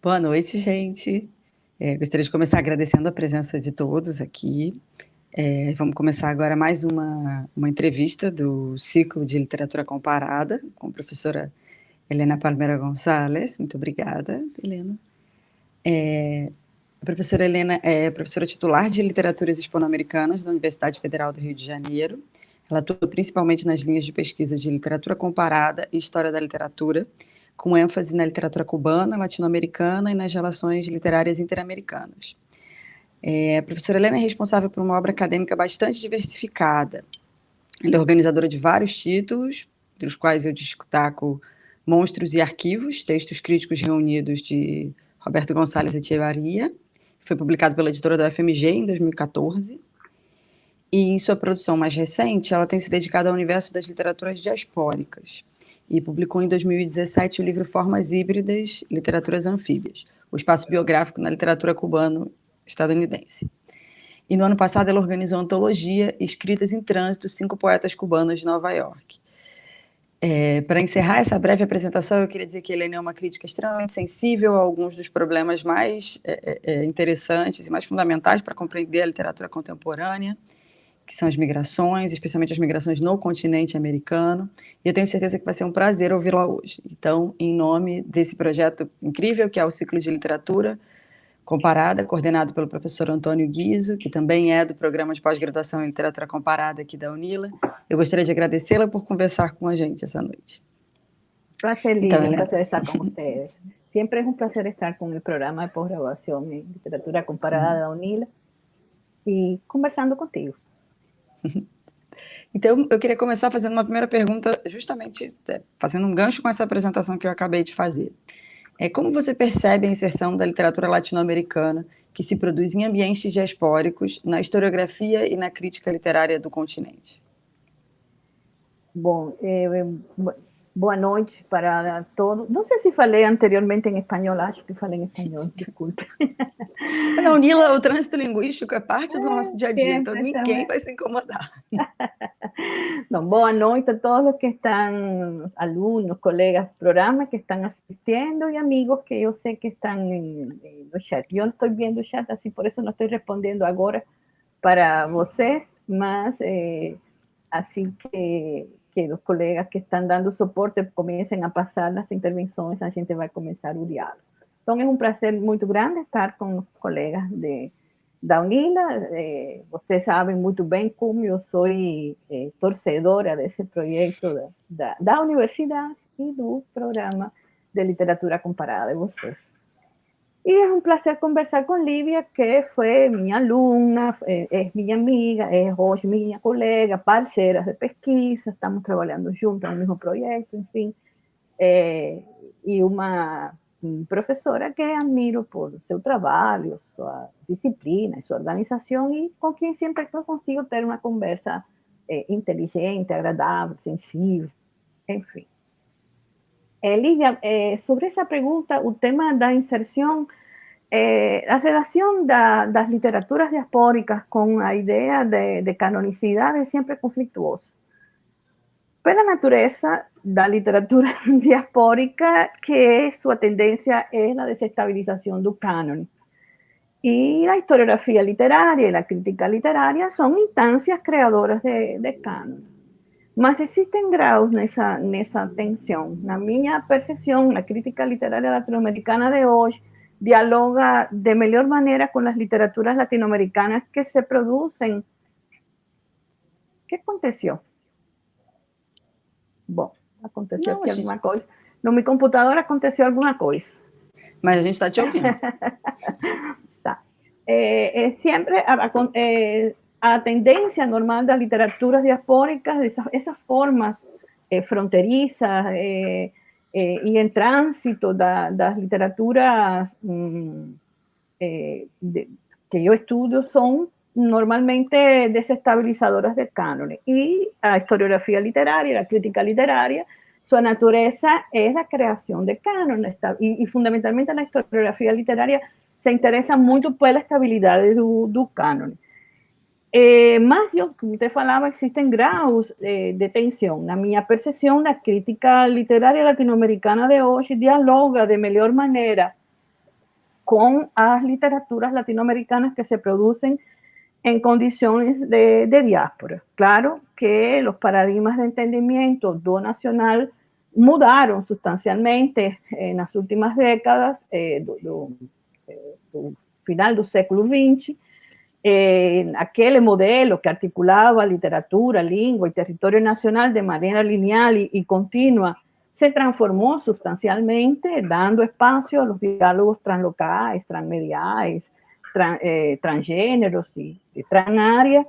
Boa noite, gente. Gostaria de começar agradecendo a presença de todos aqui. Vamos começar agora mais uma entrevista do ciclo de literatura comparada com a professora Helena Palmeira Gonçalves. Muito obrigada, Helena. A professora Helena é professora titular de Literaturas Hispano-Americanas da Universidade Federal do Rio de Janeiro. Ela atua principalmente nas linhas de pesquisa de literatura comparada e história da literatura, com ênfase na literatura cubana, latino-americana e nas relações literárias interamericanas. A professora Helena é responsável por uma obra acadêmica bastante diversificada. Ela é organizadora de vários títulos, dos quais eu destaco Monstros e Arquivos, textos críticos reunidos de Roberto Gonçalves Echevarria. Foi publicado pela editora da UFMG em 2014. E em sua produção mais recente, ela tem se dedicado ao universo das literaturas diaspóricas e publicou em 2017 o livro Formas Híbridas, Literaturas Anfíbias, o espaço biográfico na literatura cubano-estadunidense. E no ano passado ela organizou a antologia Escritas em Trânsito, 5 poetas cubanos de Nova York. Para encerrar essa breve apresentação, eu queria dizer que a Helena é uma crítica extremamente sensível a alguns dos problemas mais interessantes e mais fundamentais para compreender a literatura contemporânea, que são as migrações, especialmente as migrações no continente americano, e eu tenho certeza que vai ser um prazer ouvi-la hoje. Então, em nome desse projeto incrível, que é o Ciclo de Literatura Comparada, coordenado pelo professor Antônio Guizo, que também é do Programa de Pós-Graduação em Literatura Comparada aqui da UNILA, eu gostaria de agradecê-la por conversar com a gente essa noite. Placer, Então, Lívia, un Helena. placer estar con ustedes. Siempre es un placer estar con el programa de posgraduación en literatura comparada de la UNILA y conversando contigo. Então, eu queria começar fazendo uma primeira pergunta, justamente fazendo um gancho com essa apresentação que eu acabei de fazer. Como você percebe a inserção da literatura latino-americana que se produz em ambientes diaspóricos na historiografia e na crítica literária do continente? Bom, boa noite para todos. Não sei se falei anteriormente em espanhol, acho que falei em espanhol, desculpe. Na UNILA, o trânsito linguístico é parte do nosso dia a dia, então Siempre, ninguém vai se incomodar. No, boa noite a todos los que están, alumnos, colegas, programas que están asistiendo y amigos que yo sé que están en los chats. Yo no estoy viendo el chat, así por eso no estoy respondiendo ahora para vocês, mas así que los colegas que están dando soporte comiencen a pasar las intervenciones, a gente vai começar o diálogo. Então é um prazer muito grande estar com os colegas da UNILA. Vocês sabem muito bem como eu sou torcedora desse projeto da universidade e do programa de literatura comparada de vocês. Y es un placer conversar con Livia, que fue mi alumna, es mi amiga, es hoy mi colega, parceras de pesquisa, estamos trabajando juntas en el mismo proyecto, en fin. Y una profesora que admiro por su trabajo, su disciplina y su organización, y con quien siempre consigo tener una conversa inteligente, agradable, sensible, en fin. Livia, sobre essa pergunta, o tema da inserção, a relação das literaturas diaspóricas com a ideia de canonicidade é sempre conflituosa. Pela natureza da literatura diaspórica, que sua tendência é a desestabilização do cânone. E a historiografia literária e a crítica literária são instâncias criadoras de cânone. Mas existem graus nessa tensão. Na minha percepção, a crítica literária latino-americana de hoje dialoga de melhor maneira com as literaturas latino-americanas que se produzem. O que aconteceu? Bom, aconteceu aqui alguma coisa. No meu computador aconteceu alguma coisa. Mas a gente está te ouvindo. Tá. Sempre a tendência normal das literaturas diaspóricas, essas formas fronterizas e em trânsito das literaturas que eu estudo, são normalmente desestabilizadoras del cânone. E a historiografia literária, a crítica literária, sua natureza é a criação de cânone. E fundamentalmente na historiografia literária se interessa muito pela estabilidade do cânone. Mas, como você falava, existem graus de tensão. Na minha percepção, a crítica literária latino-americana de hoje dialoga de melhor maneira con las literaturas latinoamericanas que se producen en condiciones de diáspora. Claro que los paradigmas de entendimiento do nacional mudaron sustancialmente en las últimas décadas, do final do século XX. Aquel modelo que articulaba literatura, lengua y territorio nacional de manera lineal y continua se transformó sustancialmente, dando espacio a los diálogos translocais, transmediais, transgêneros e transáreas,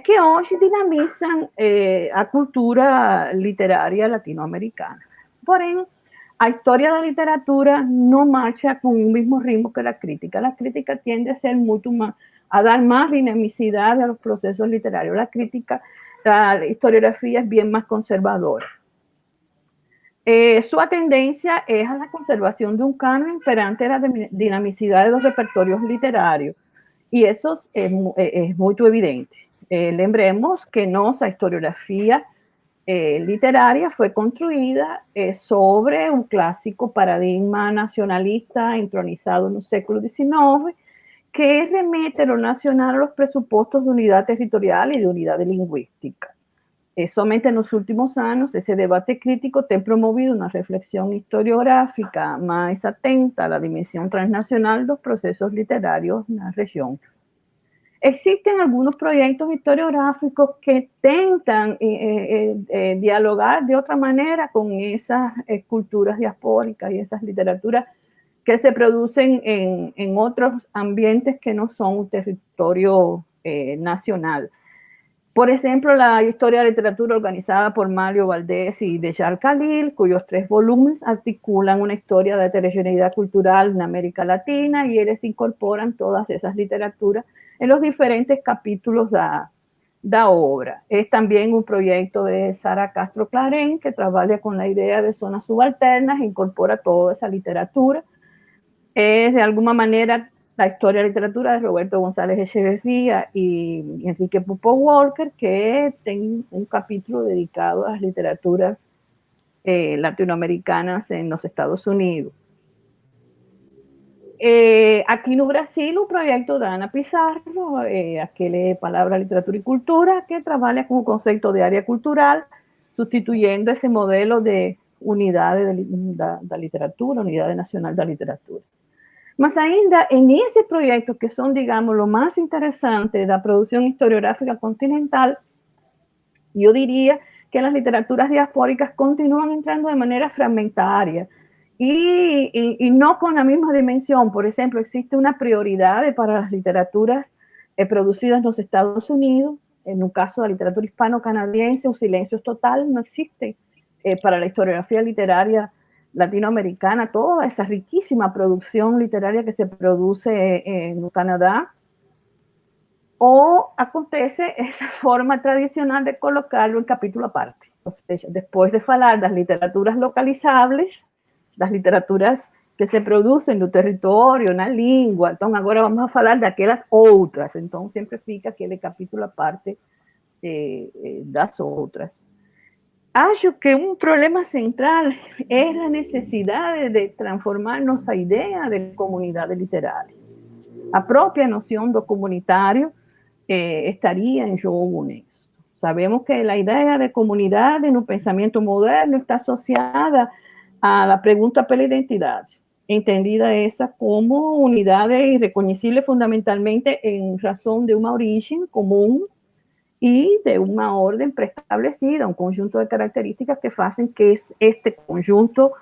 que hoje dinamizam a cultura literária latino-americana. Porém, a história da literatura não marcha com o mesmo ritmo que a crítica. A crítica tiende a ser muito mais, a dar más dinamicidad a los procesos literarios. La historiografía es bien más conservadora. Su tendencia es a la conservación de un canon perante la dinamicidad de los repertorios literarios. Y eso es muy evidente. Lembremos que nuestra historiografía literaria fue construida sobre un clásico paradigma nacionalista entronizado en el século XIX, que remete lo nacional a los presupuestos de unidad territorial y de unidad lingüística. Somente en los últimos años, ese debate crítico ha promovido una reflexión historiográfica más atenta a la dimensión transnacional de los procesos literarios en la región. Existen algunos proyectos historiográficos que intentan dialogar de otra manera con esas culturas diaspóricas y esas literaturas que se producen en otros ambientes que no son un territorio nacional. Por ejemplo, la historia de la literatura organizada por Mario Valdés y Dejal Khalil, cuyos 3 volúmenes articulan una historia de heterogeneidad cultural en América Latina, y ellos incorporan todas esas literaturas en los diferentes capítulos da obra. Es también un proyecto de Sara Castro Clarén, que trabaja con la idea de zonas subalternas e incorpora toda esa literatura. Es de alguna manera la historia de la literatura de Roberto González Echeverría y Enrique Pupo Walker, que tiene un capítulo dedicado a las literaturas latinoamericanas en los Estados Unidos. Aquí en Brasil, un proyecto de Ana Pizarro, aquel Palabra, Literatura y Cultura, que trabaja con un concepto de área cultural, sustituyendo ese modelo de unidad de la literatura, unidad nacional de la literatura. Mas ainda en ese proyecto, que son, digamos, lo más interesante de la producción historiográfica continental, yo diría que las literaturas diaspóricas continúan entrando de manera fragmentaria y no con la misma dimensión. Por ejemplo, existe una prioridad para las literaturas producidas en los Estados Unidos. En un caso de la literatura hispano-canadiense, un silencio total no existe para la historiografía literaria latinoamericana. Toda esa riquísima producción literaria que se produce en Canadá, o acontece esa forma tradicional de colocarlo en capítulo aparte. O sea, después de falar das literaturas localizables, das literaturas que se producen no território, na língua, então agora vamos a falar daquelas outras. Então sempre fica aquele capítulo à parte das outras. Acho que un problema central es la necesidad de transformar nuestra idea de comunidad literaria. La propia noción de comunitario estaría en juego en eso. Sabemos que la idea de comunidad en un pensamiento moderno está asociada a la pregunta pela identidad, entendida esa como unidades irreconocibles fundamentalmente en razón de una origen común y de una orden preestablecida, un conjunto de características que hacen que este conjunto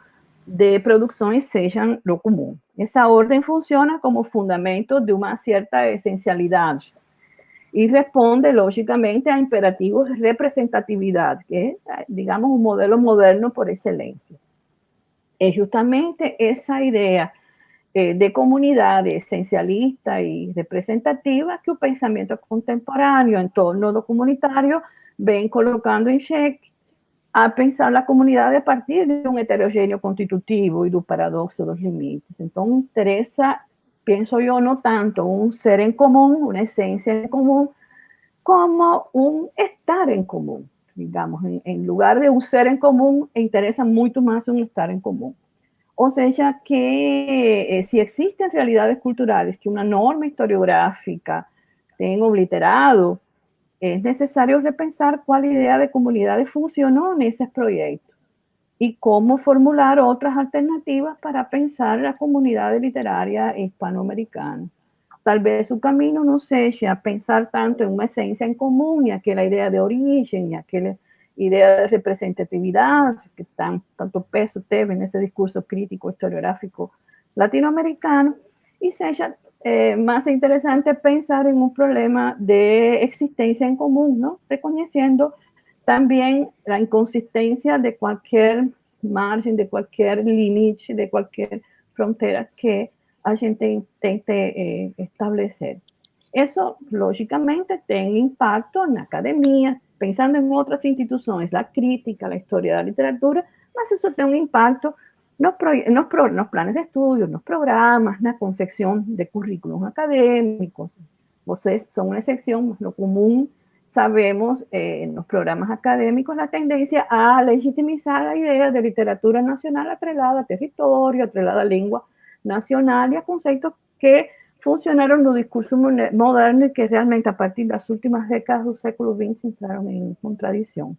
de producciones sean lo común. Esa orden funciona como fundamento de una cierta esencialidad y responde lógicamente a imperativos de representatividad, que es, digamos, un modelo moderno por excelencia. Es justamente esa idea de comunidad esencialista y representativa que el pensamiento contemporáneo en torno a lo comunitario ven colocando en xeque a pensar la comunidad a partir de un heterogéneo constitutivo y del paradoxo de los límites. Entonces interesa, pienso yo, no tanto un ser en común, una esencia en común, como un estar en común. Digamos, en lugar de un ser en común, interesa mucho más un estar en común. O sea que si existen realidades culturales que una norma historiográfica tenga obliterado, es necesario repensar cuál idea de comunidades funcionó en ese proyecto y cómo formular otras alternativas para pensar la comunidad literaria hispanoamericana. Tal vez su camino no sea pensar tanto en una esencia en común y aquella idea de origen y aquella idea de representatividad que tanto peso tiene en ese discurso crítico historiográfico latinoamericano, y sea más interesante pensar en un problema de existencia en común, ¿no? Reconociendo también la inconsistencia de cualquier margen, de cualquier límite, de cualquier frontera que a gente intente establecer. Eso, lógicamente, tiene impacto en la academia, pensando en otras instituciones, la crítica, la historia de la literatura, mas eso tiene un impacto nos planes de estudio, nos programas, na concepción de currículos académicos. Vocês son una excepción, lo común sabemos en los programas académicos la tendencia a legitimizar la idea de literatura nacional atrelada a territorio, atrelada a lengua nacional y a conceptos que funcionaron no discurso moderno y que realmente a partir de las últimas décadas del século XX entraron en contradicción.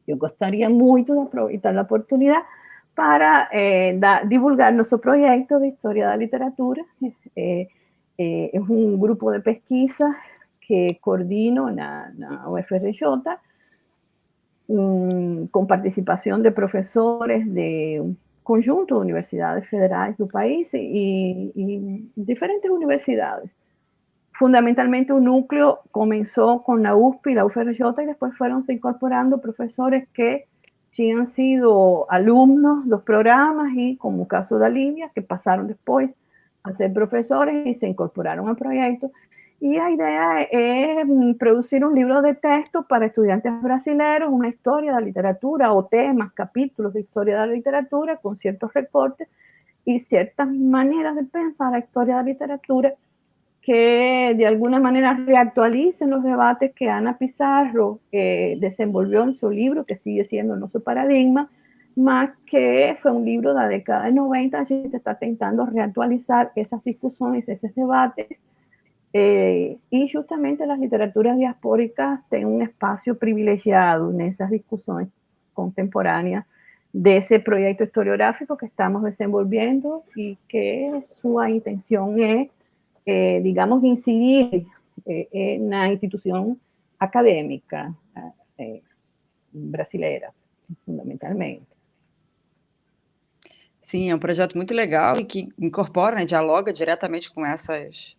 Yo gostaria muito de aproveitar a oportunidade para divulgar nosso projeto de História da Literatura. É um grupo de pesquisa que coordino na UFRJ, com participação de professores de um conjunto de universidades federais do país e diferentes universidades. Fundamentalmente un núcleo comenzó con la USP y la UFRJ y después fueron se incorporando profesores que sí han sido alumnos de los programas y como caso de Olivia, que pasaron después a ser profesores y se incorporaron al proyecto. Y la idea es producir un libro de texto para estudiantes brasileños, una historia de la literatura o temas, capítulos de historia de la literatura con ciertos recortes y ciertas maneras de pensar la historia de la literatura que de alguna manera reactualicen los debates que Ana Pizarro desenvolvió en su libro, que sigue siendo nuestro paradigma, más que fue un libro de la década de 90, a gente está tentando reactualizar esas discusiones, esos debates, y justamente las literaturas diaspóricas tienen un espacio privilegiado en esas discusiones contemporáneas de ese proyecto historiográfico que estamos desenvolviendo y que su intención es digamos, incidir en la institución académica brasileira, fundamentalmente. Sim, é um projeto muito legal e que incorpora, né, dialoga diretamente com essas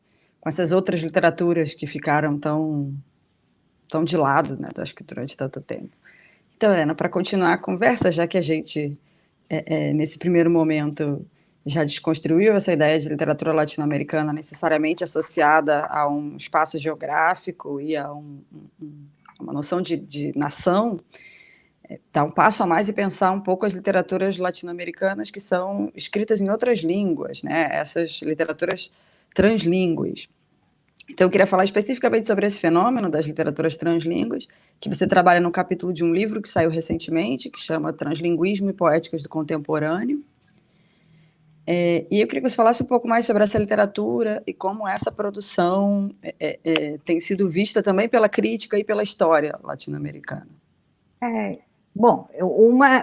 outras literaturas que ficaram tão de lado, né, acho que durante tanto tempo. Então, Helena, para continuar a conversa, já que a gente, nesse primeiro momento, já desconstruiu essa ideia de literatura latino-americana necessariamente associada a um espaço geográfico e a uma noção de nação, dar um passo a mais e pensar um pouco as literaturas latino-americanas que são escritas em outras línguas, né? Essas literaturas translíngues. Então, eu queria falar especificamente sobre esse fenômeno das literaturas translínguas, que você trabalha no capítulo de um livro que saiu recentemente, que chama Translinguismo e Poéticas do Contemporâneo. E eu queria que você falasse um pouco mais sobre essa literatura e como essa produção tem sido vista também pela crítica e pela história latino-americana. Bom,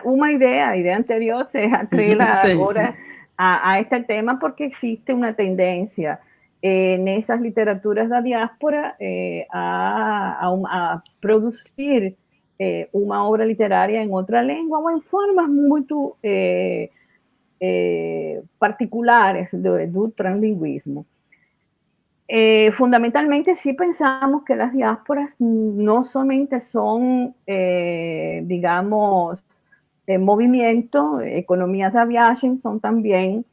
uma ideia, a ideia anterior se atrela agora a este tema porque existe uma tendência nessas literaturas da diáspora a produzir uma obra literária em outra língua ou em formas muito particulares do translinguismo. Fundamentalmente sí pensamos que las diásporas no solamente son, digamos, movimiento, economías de viaje, son también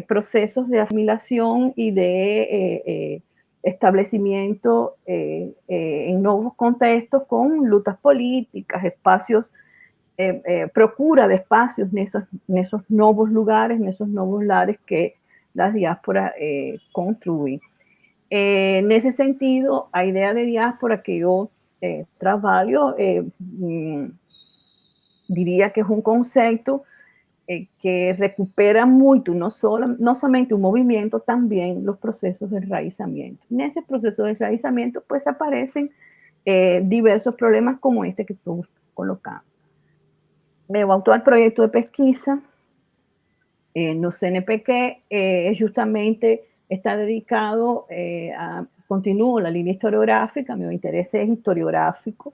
procesos de asimilación y de establecimiento en nuevos contextos con luchas políticas, espacios, procura de espacios en esos nuevos lugares, en esos nuevos lares que las diásporas construyen. Nesse sentido, a ideia de diáspora que eu trabalho, diria que é um conceito que recupera mucho, no solamente un movimiento, también los procesos de enraizamiento. En ese proceso de enraizamiento, pues aparecen diversos problemas como este que tú colocamos. Me autor al proyecto de pesquisa no CNPq, justamente está dedicado a, continúo la línea historiográfica, mi interés es historiográfico,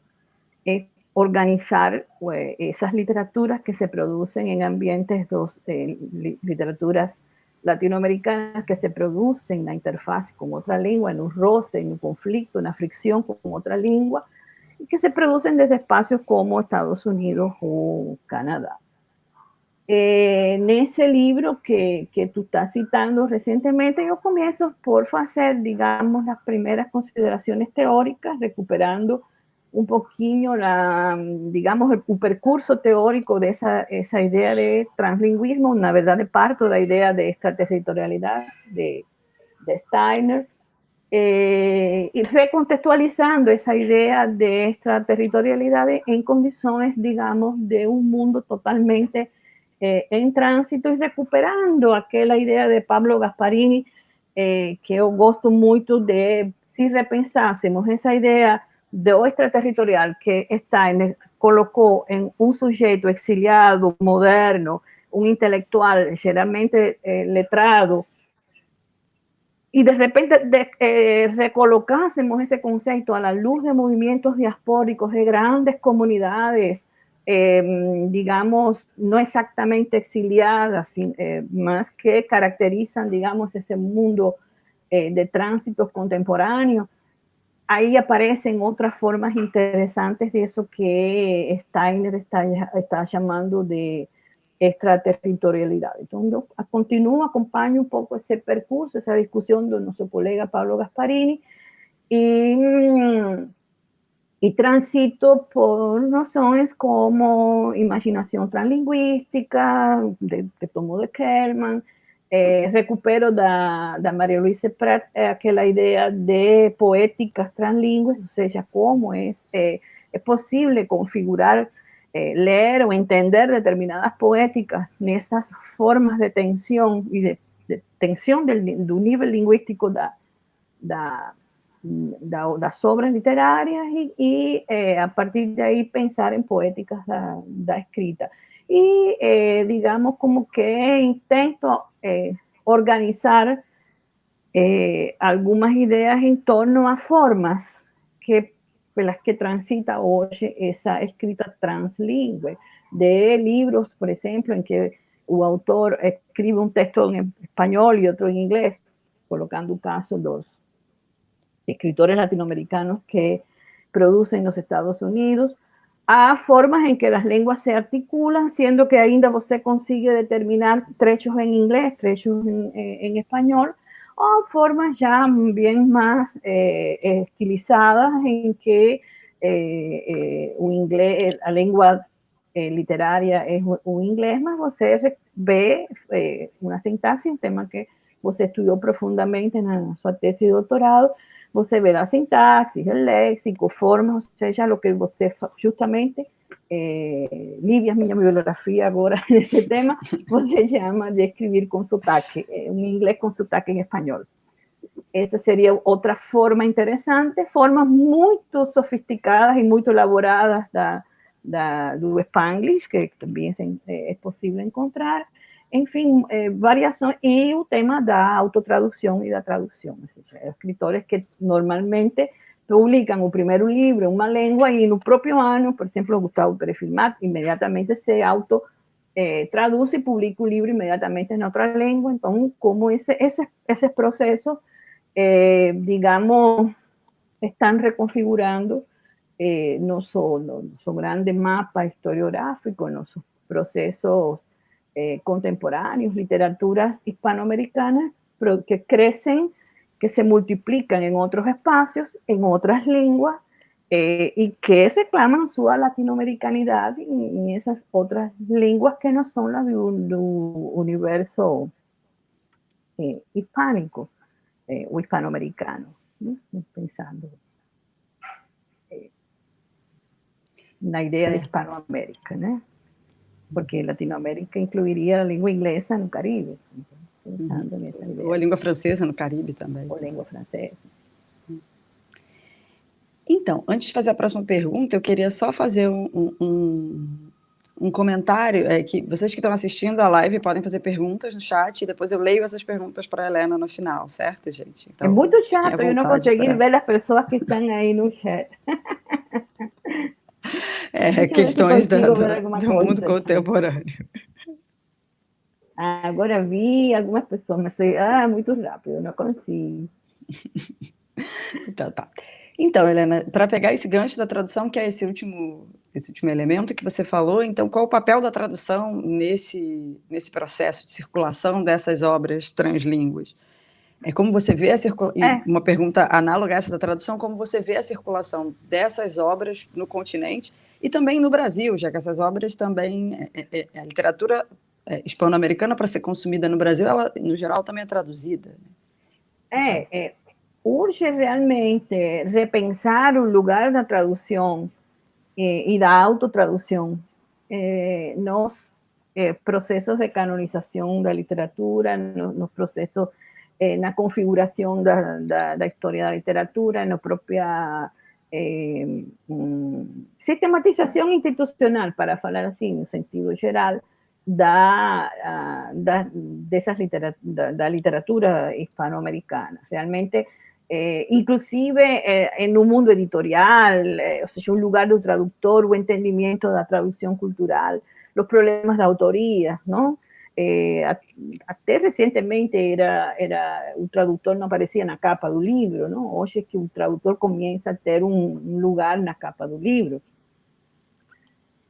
es organizar pues, esas literaturas que se producen en ambientes literaturas latinoamericanas que se producen en la interfaz con otra lengua, en un roce, en un conflicto, en una fricción con otra lengua, y que se producen desde espacios como Estados Unidos o Canadá. En ese libro que tú estás citando recientemente, yo comienzo por hacer, digamos, las primeras consideraciones teóricas, recuperando un poquillo digamos, el percurso teórico de esa idea de translingüismo, una verdad de parto, la idea de extraterritorialidad de Steiner, y recontextualizando esa idea de extraterritorialidad en condiciones, digamos, de un mundo totalmente en tránsito y recuperando aquella idea de Pablo Gasparini, que yo gosto mucho de, si repensásemos esa idea de extraterritorial que Steiner colocó en un sujeto exiliado, moderno, un intelectual generalmente letrado, y de repente recolocásemos ese concepto a la luz de movimientos diaspóricos de grandes comunidades, digamos, no exactamente exiliadas, más que caracterizan, digamos, ese mundo de tránsitos contemporáneos. Ahí aparecen otras formas interesantes de eso que Steiner está llamando de extraterritorialidad. Entonces, yo continúo, acompaño un poco ese percurso, esa discusión de nuestro colega Pablo Gasparini y, y transito por nociones como imaginación translingüística, que tomo de Kerman, recupero da Maria Luisa Prat aquela idea de poéticas translingües, ou seja, como é possível configurar, ler ou entender determinadas poéticas nessas formas de tensão e de tensão do nível linguístico das obras literárias e a partir de aí pensar em poéticas da escrita. E, digamos, como que intento organizar algumas ideias em torno a formas pelas que transita hoje essa escrita translingüe, de livros, por exemplo, em que o autor escribe um texto em espanhol e outro em inglês, colocando o caso dos escritores latinoamericanos que producen en los Estados Unidos, a formas en que las lenguas se articulan, siendo que ainda você consigue determinar trechos en inglés, trechos en español, o formas ya bien más estilizadas en que un inglés, la lengua literaria es un inglés, mas você ve una sintaxis, un tema que você estudió profundamente en su tesis de doctorado, você vê a sintaxe, o léxico, formas, ou seja, o que você justamente, Lívia, minha bibliografia agora nesse tema, você chama de escrever com sotaque, um inglês com sotaque em espanhol. Essa seria outra forma interessante, formas muito sofisticadas e muito elaboradas do Spanglish, que também é possível encontrar. Enfim, variações, e o tema da autotradução e da tradução, ou seja, escritores que normalmente publicam o primeiro livro em uma língua e no próprio ano, por exemplo, Gustavo Pérez Filmat, imediatamente se auto traduz e publica o livro imediatamente em outra língua. Então, como esses processos, digamos, están reconfigurando nuestro grande mapa historiográfico, nuestros procesos contemporáneos, literaturas hispanoamericanas que crecen, que se multiplican en otros espacios, en otras lenguas, y que reclaman su latinoamericanidad en esas otras lenguas que no son las de un universo hispánico o hispanoamericano, ¿no? Pensando na ideia de Hispanoamérica, né? porque Latinoamérica incluiria a língua inglesa no Caribe. Pensando nessa ideia. Ou a língua francesa no Caribe também. Ou língua francesa. Então, antes de fazer a próxima pergunta, eu queria só fazer um comentário, que vocês que estão assistindo a live podem fazer perguntas no chat e depois eu leio essas perguntas para a Helena no final, certo, gente? Então, é muito chato eu não conseguir ver as pessoas que estão aí no chat. Questões do mundo contemporâneo. Agora vi algumas pessoas, mas muito rápido, eu não consigo. Tá. Então, Helena, para pegar esse gancho da tradução, que é esse último elemento que você falou, então, qual o papel da tradução nesse processo de circulação dessas obras translínguas? Como você vê uma pergunta análoga a essa da tradução, como você vê a circulação dessas obras no continente e também no Brasil, já que essas obras também, a literatura hispano-americana, para ser consumida no Brasil, ela, no geral, também é traduzida. Urge realmente repensar o lugar da tradução e da autotradução nos processos de canonização da literatura, nos processos na configuração da história da literatura, na própria sistematização institucional, para falar assim, no sentido geral, da literatura hispano-americana. Realmente, inclusive no mundo editorial, ou seja, um lugar do tradutor, o entendimento da tradução cultural, os problemas da autoria, não? Até recentemente o tradutor não aparecia na capa do livro, não? Hoje é que o tradutor começa a ter um lugar na capa do livro.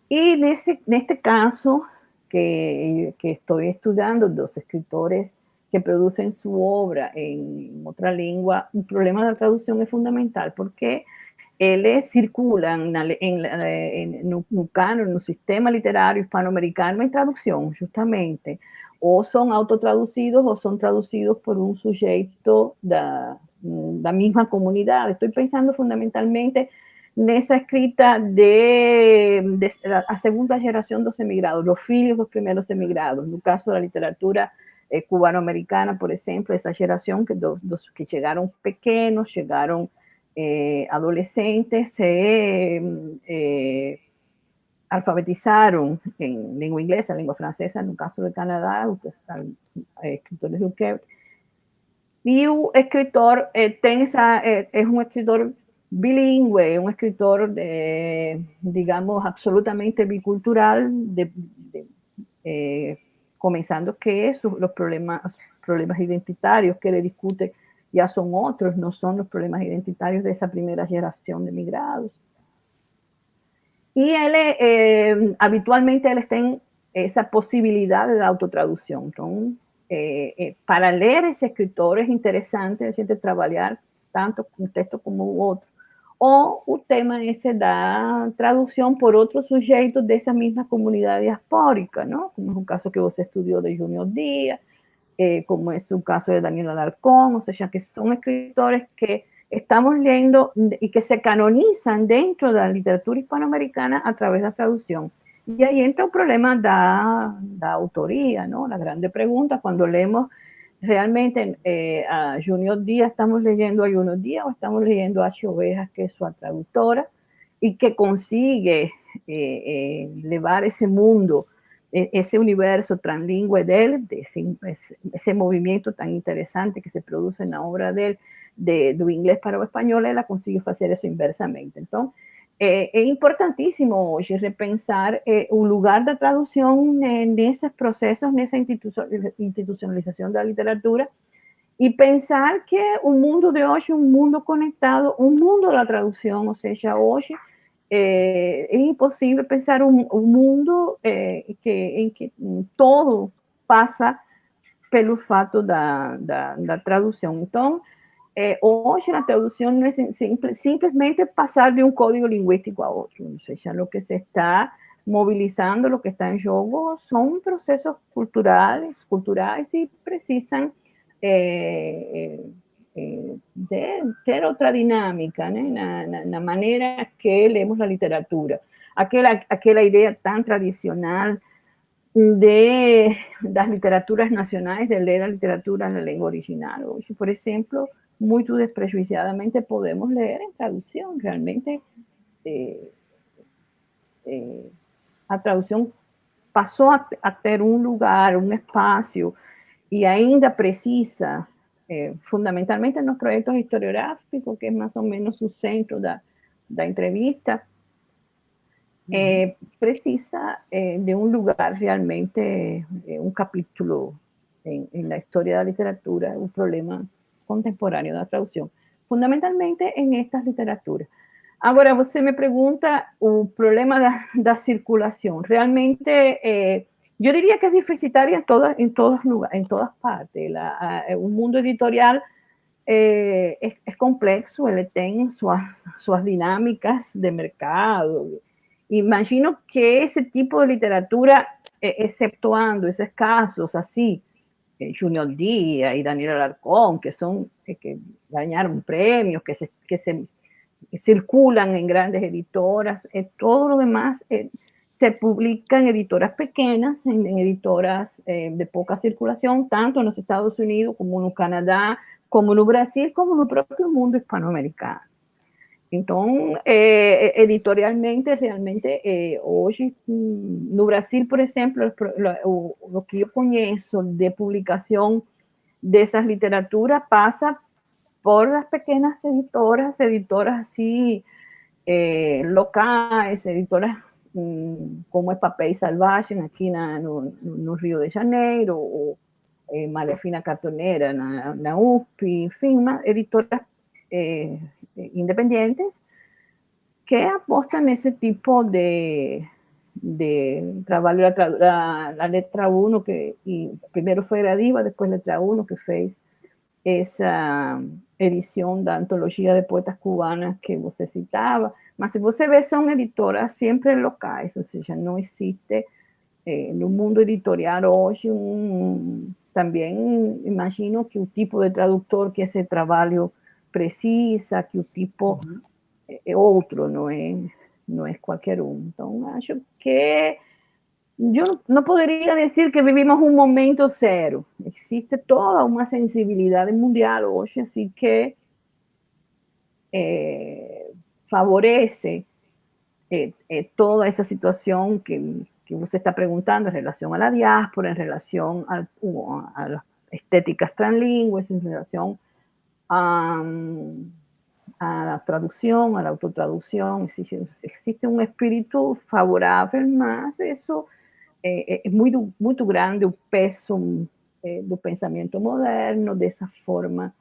E neste caso que estou estudando, dos escritores que producen su obra en otra lengua, el problema de la traducción es fundamental, porque eles circulan no canon, no sistema literario hispanoamericano en traducción, justamente, o son autotraducidos o son traducidos por un sujeto da misma comunidad. Estoy pensando fundamentalmente nessa escrita a segunda geração dos emigrados, los filhos dos primeiros emigrados. No caso da literatura cubano-americana, por exemplo, essa geração que chegaram pequenos, chegaram adolescentes, se alfabetizaram em língua inglesa, língua francesa, no caso do Canadá, os escritores do Quebec. E o escritor é um escritor bilingüe, un escritor, digamos, absolutamente bicultural, comenzando que los problemas identitarios que le discute ya son otros, no son los problemas identitarios de esa primera generación de migrados. Y él, habitualmente, él tiene esa posibilidad de autotraducción. Entonces, para leer ese escritor es interesante a gente trabajar tanto un texto como otro. O o tema esse da tradução por outros sujeitos dessa mesma comunidade diaspórica, não? Como é o caso que você estudou de Júnior Díaz, como é o caso de Daniel Alarcón, ou seja, que são escritores que estamos lendo e que se canonizam dentro da literatura hispanoamericana a través da tradução. E aí entra o problema da autoria, não? A grande pergunta, quando lemos realmente a Júnior Díaz, estamos leyendo a Júnior Díaz o estamos leyendo a Ashe Ovejas, que es su traductora, y que consigue llevar ese mundo, ese universo translingüe de él, de ese movimiento tan interesante que se produce en la obra de él, do inglés para o español, ella consigue hacer eso inversamente. Entonces, é importantíssimo hoje repensar o lugar da tradução nesses processos, nessa institucionalização da literatura, e pensar que o mundo de hoje é um mundo conectado, um mundo da tradução, ou seja, hoje é impossível pensar um mundo em que todo passa pelo fato da tradução. Então, hoje na tradução não é simplesmente passar de um código linguístico a outro, ou seja, o que se está mobilizando, o que está em jogo são processos culturais e precisam de ter outra dinâmica, né? na maneira que lemos a literatura. Aquela ideia tão tradicional de las literaturas nacionais, de ler a literatura na língua original. Hoje, por exemplo, muito desprejuiciadamente podemos ler em tradução. Realmente, a tradução passou a ter um lugar, um espaço, e ainda precisa, fundamentalmente nos projetos historiográficos, que é mais ou menos o centro da entrevista, precisa de um lugar realmente, um capítulo na história da literatura, o problema contemporâneo da tradução, fundamentalmente em estas literaturas. Agora, você me pergunta o problema da circulação. Realmente, eu diria que é deficitária em todas partes. O mundo editorial é complexo, ele tem suas dinâmicas de mercado. Imagino que esse tipo de literatura, exceptuando esses casos assim, Junior Díaz e Daniel Alarcón, que ganharam prêmios, que se circulan en grandes editoras, todo lo demás se publica en editoras pequeñas, en editoras de poca circulación, tanto en los Estados Unidos como en Canadá, como en Brasil, como en el propio mundo hispanoamericano. Entonces, editorialmente, realmente, hoy, no Brasil, por ejemplo, lo que yo conozco de publicación de esas literaturas pasa por las pequeñas editoras así, locales, editoras como es Papel Salvaje, aquí en Río de Janeiro, o Malefina Cartonera, na USP, enfim, editoras independientes que apostan nesse tipo de trabalho. La letra 1, que primeiro foi Gradiva, depois letra 1, que fez essa edição da antologia de poetas cubanas que você citava, mas se você vê, são editoras sempre locais, ou seja, não existe no mundo editorial hoje também imagino que o tipo de tradutor que esse trabalho precisa, que o tipo é outro, não é qualquer um. Então, acho que yo no podría decir que vivimos un momento cero. Existe toda una sensibilidad mundial hoy, así que favorece toda esa situación que usted está preguntando en relación a la diáspora, en relación a las estéticas translingües, en relación a la traducción, a la autotraducción. Existe un espíritu favorable, más eso é muito grande o peso do pensamento moderno, dessa forma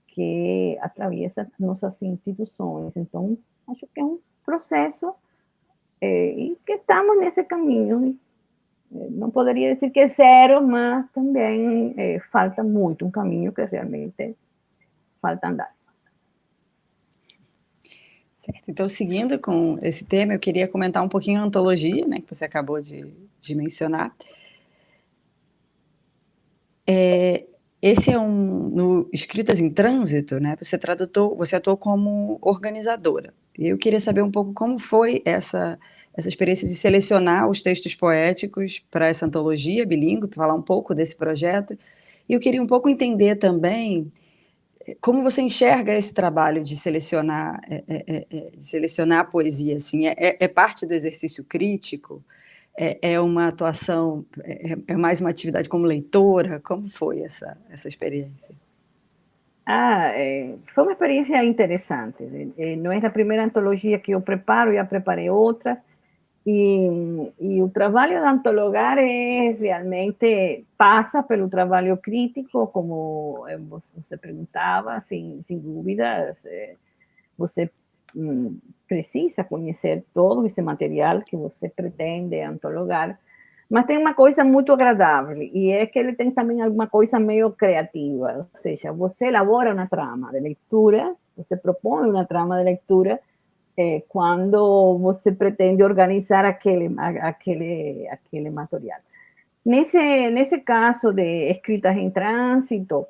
que atraviesa nossas instituições. Então, acho que é um processo e que estamos nesse caminho. Não poderia dizer que é zero, mas também falta muito, um caminho que realmente falta andar. Certo. Então, seguindo com esse tema, eu queria comentar um pouquinho a antologia, né, que você acabou de mencionar. Esse é no Escritas em Trânsito, né, você atuou como organizadora. E eu queria saber um pouco como foi essa experiência de selecionar os textos poéticos para essa antologia bilíngue, para falar um pouco desse projeto. E eu queria um pouco entender também como você enxerga esse trabalho de selecionar a poesia, assim, é parte do exercício crítico? É uma atuação, é mais uma atividade como leitora? Como foi essa experiência? Foi uma experiência interessante. Não é a primeira antologia que eu preparo, já preparei outras. E o trabalho de antologar realmente passa pelo trabalho crítico, como você perguntava, sem dúvidas. Você precisa conhecer todo esse material que você pretende antologar, mas tem uma coisa muito agradável, e é que ele tem também alguma coisa meio criativa, ou seja, você elabora uma trama de leitura, você propõe uma trama de leitura, quando você pretende organizar aquele material. Nesse caso de Escritas em Trânsito,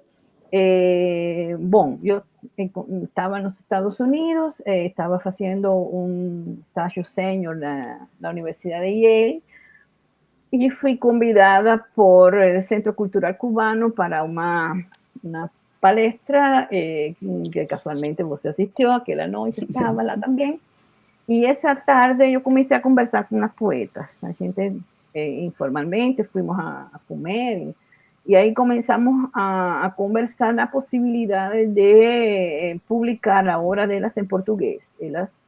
bom, eu estava nos Estados Unidos, estava fazendo um estágio sênior na Universidade de Yale, Y fui convidada por el Centro Cultural Cubano para una palestra que casualmente você asistió, aquella noche estaba lá también. Y esa tarde yo comencé a conversar con unas poetas. La gente informalmente fuimos a comer y ahí comenzamos a conversar la posibilidad de publicar a obra de elas en portugués. Elas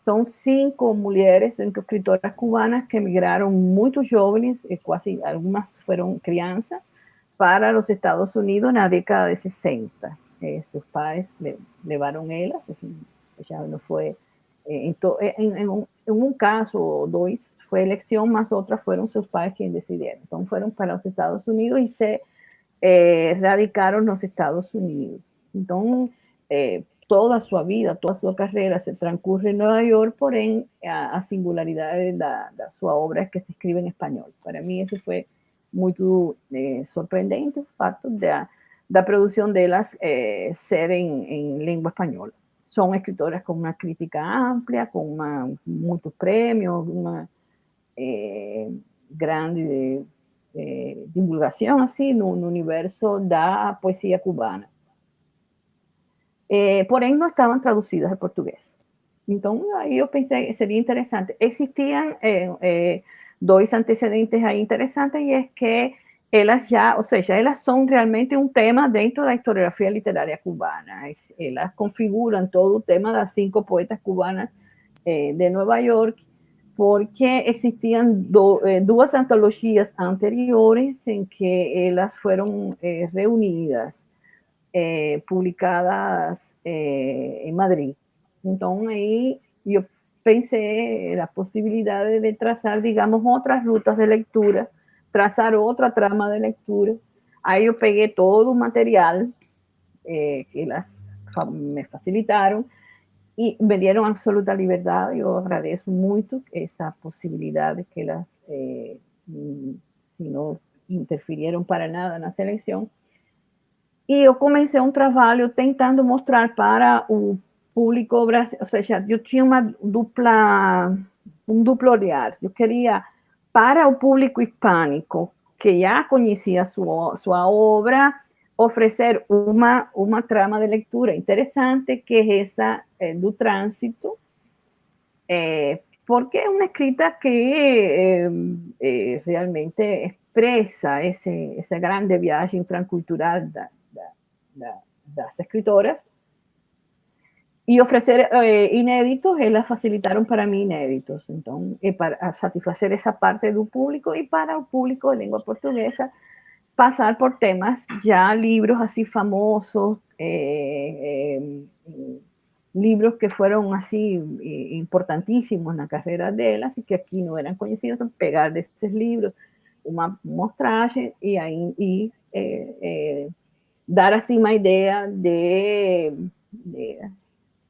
son 5 mulheres, 5 escritoras cubanas que emigraron muy jóvenes, casi algunas fueron crianza, para los Estados Unidos en la década de 60. Sus padres llevaron elas, ya no fue en un caso o dos fue elección, más otras fueron sus padres quienes decidieron. Entonces fueron para los Estados Unidos y se radicaron en los Estados Unidos. Entonces, toda su vida, toda su carrera se transcurre en Nueva York, porém, a singularidade da sua obra es que se escribe en español. Para mí eso fue muy sorprendente, el facto de la producción de las ser en lengua española. Son escritoras con una crítica amplia, con muchos premios, una grande divulgación así no universo da poesía cubana. Porém, no estaban traducidas al portugués. Entonces, ahí yo pensé que sería interesante. Existían dos antecedentes ahí interesantes y es que ellas ya, o sea, ya ellas son realmente un tema dentro de la historiografía literaria cubana. Ellas configuran todo el tema de las 5 poetas cubanas de Nueva York, porque existían dos antologías anteriores en que ellas fueron reunidas, publicadas en Madrid. Entonces ahí yo pensé la posibilidad de trazar, digamos, otras rutas de lectura, trazar otra trama de lectura. Ahí yo pegué todo un material que me facilitaron y me dieron absoluta libertad. Yo agradezco mucho esa posibilidad de que si no interfirieron para nada en la selección. E eu comecei um trabalho tentando mostrar para o público brasileiro, ou seja, eu tinha um duplo olhar. Eu queria, para o público hispânico, que já conhecia sua obra, oferecer uma trama de leitura interessante, que é essa do trânsito, porque é uma escrita que realmente expressa essa grande viagem transcultural das escritoras, y ofrecer inéditos, ellas facilitaron para mí inéditos, entonces, para satisfacer esa parte del público y para el público de lengua portuguesa, pasar por temas, ya libros así famosos, libros que fueron así importantísimos en la carrera de ellas y que aquí no eran conocidos, pegar de estos libros una mostraje y ahí dar así una idea de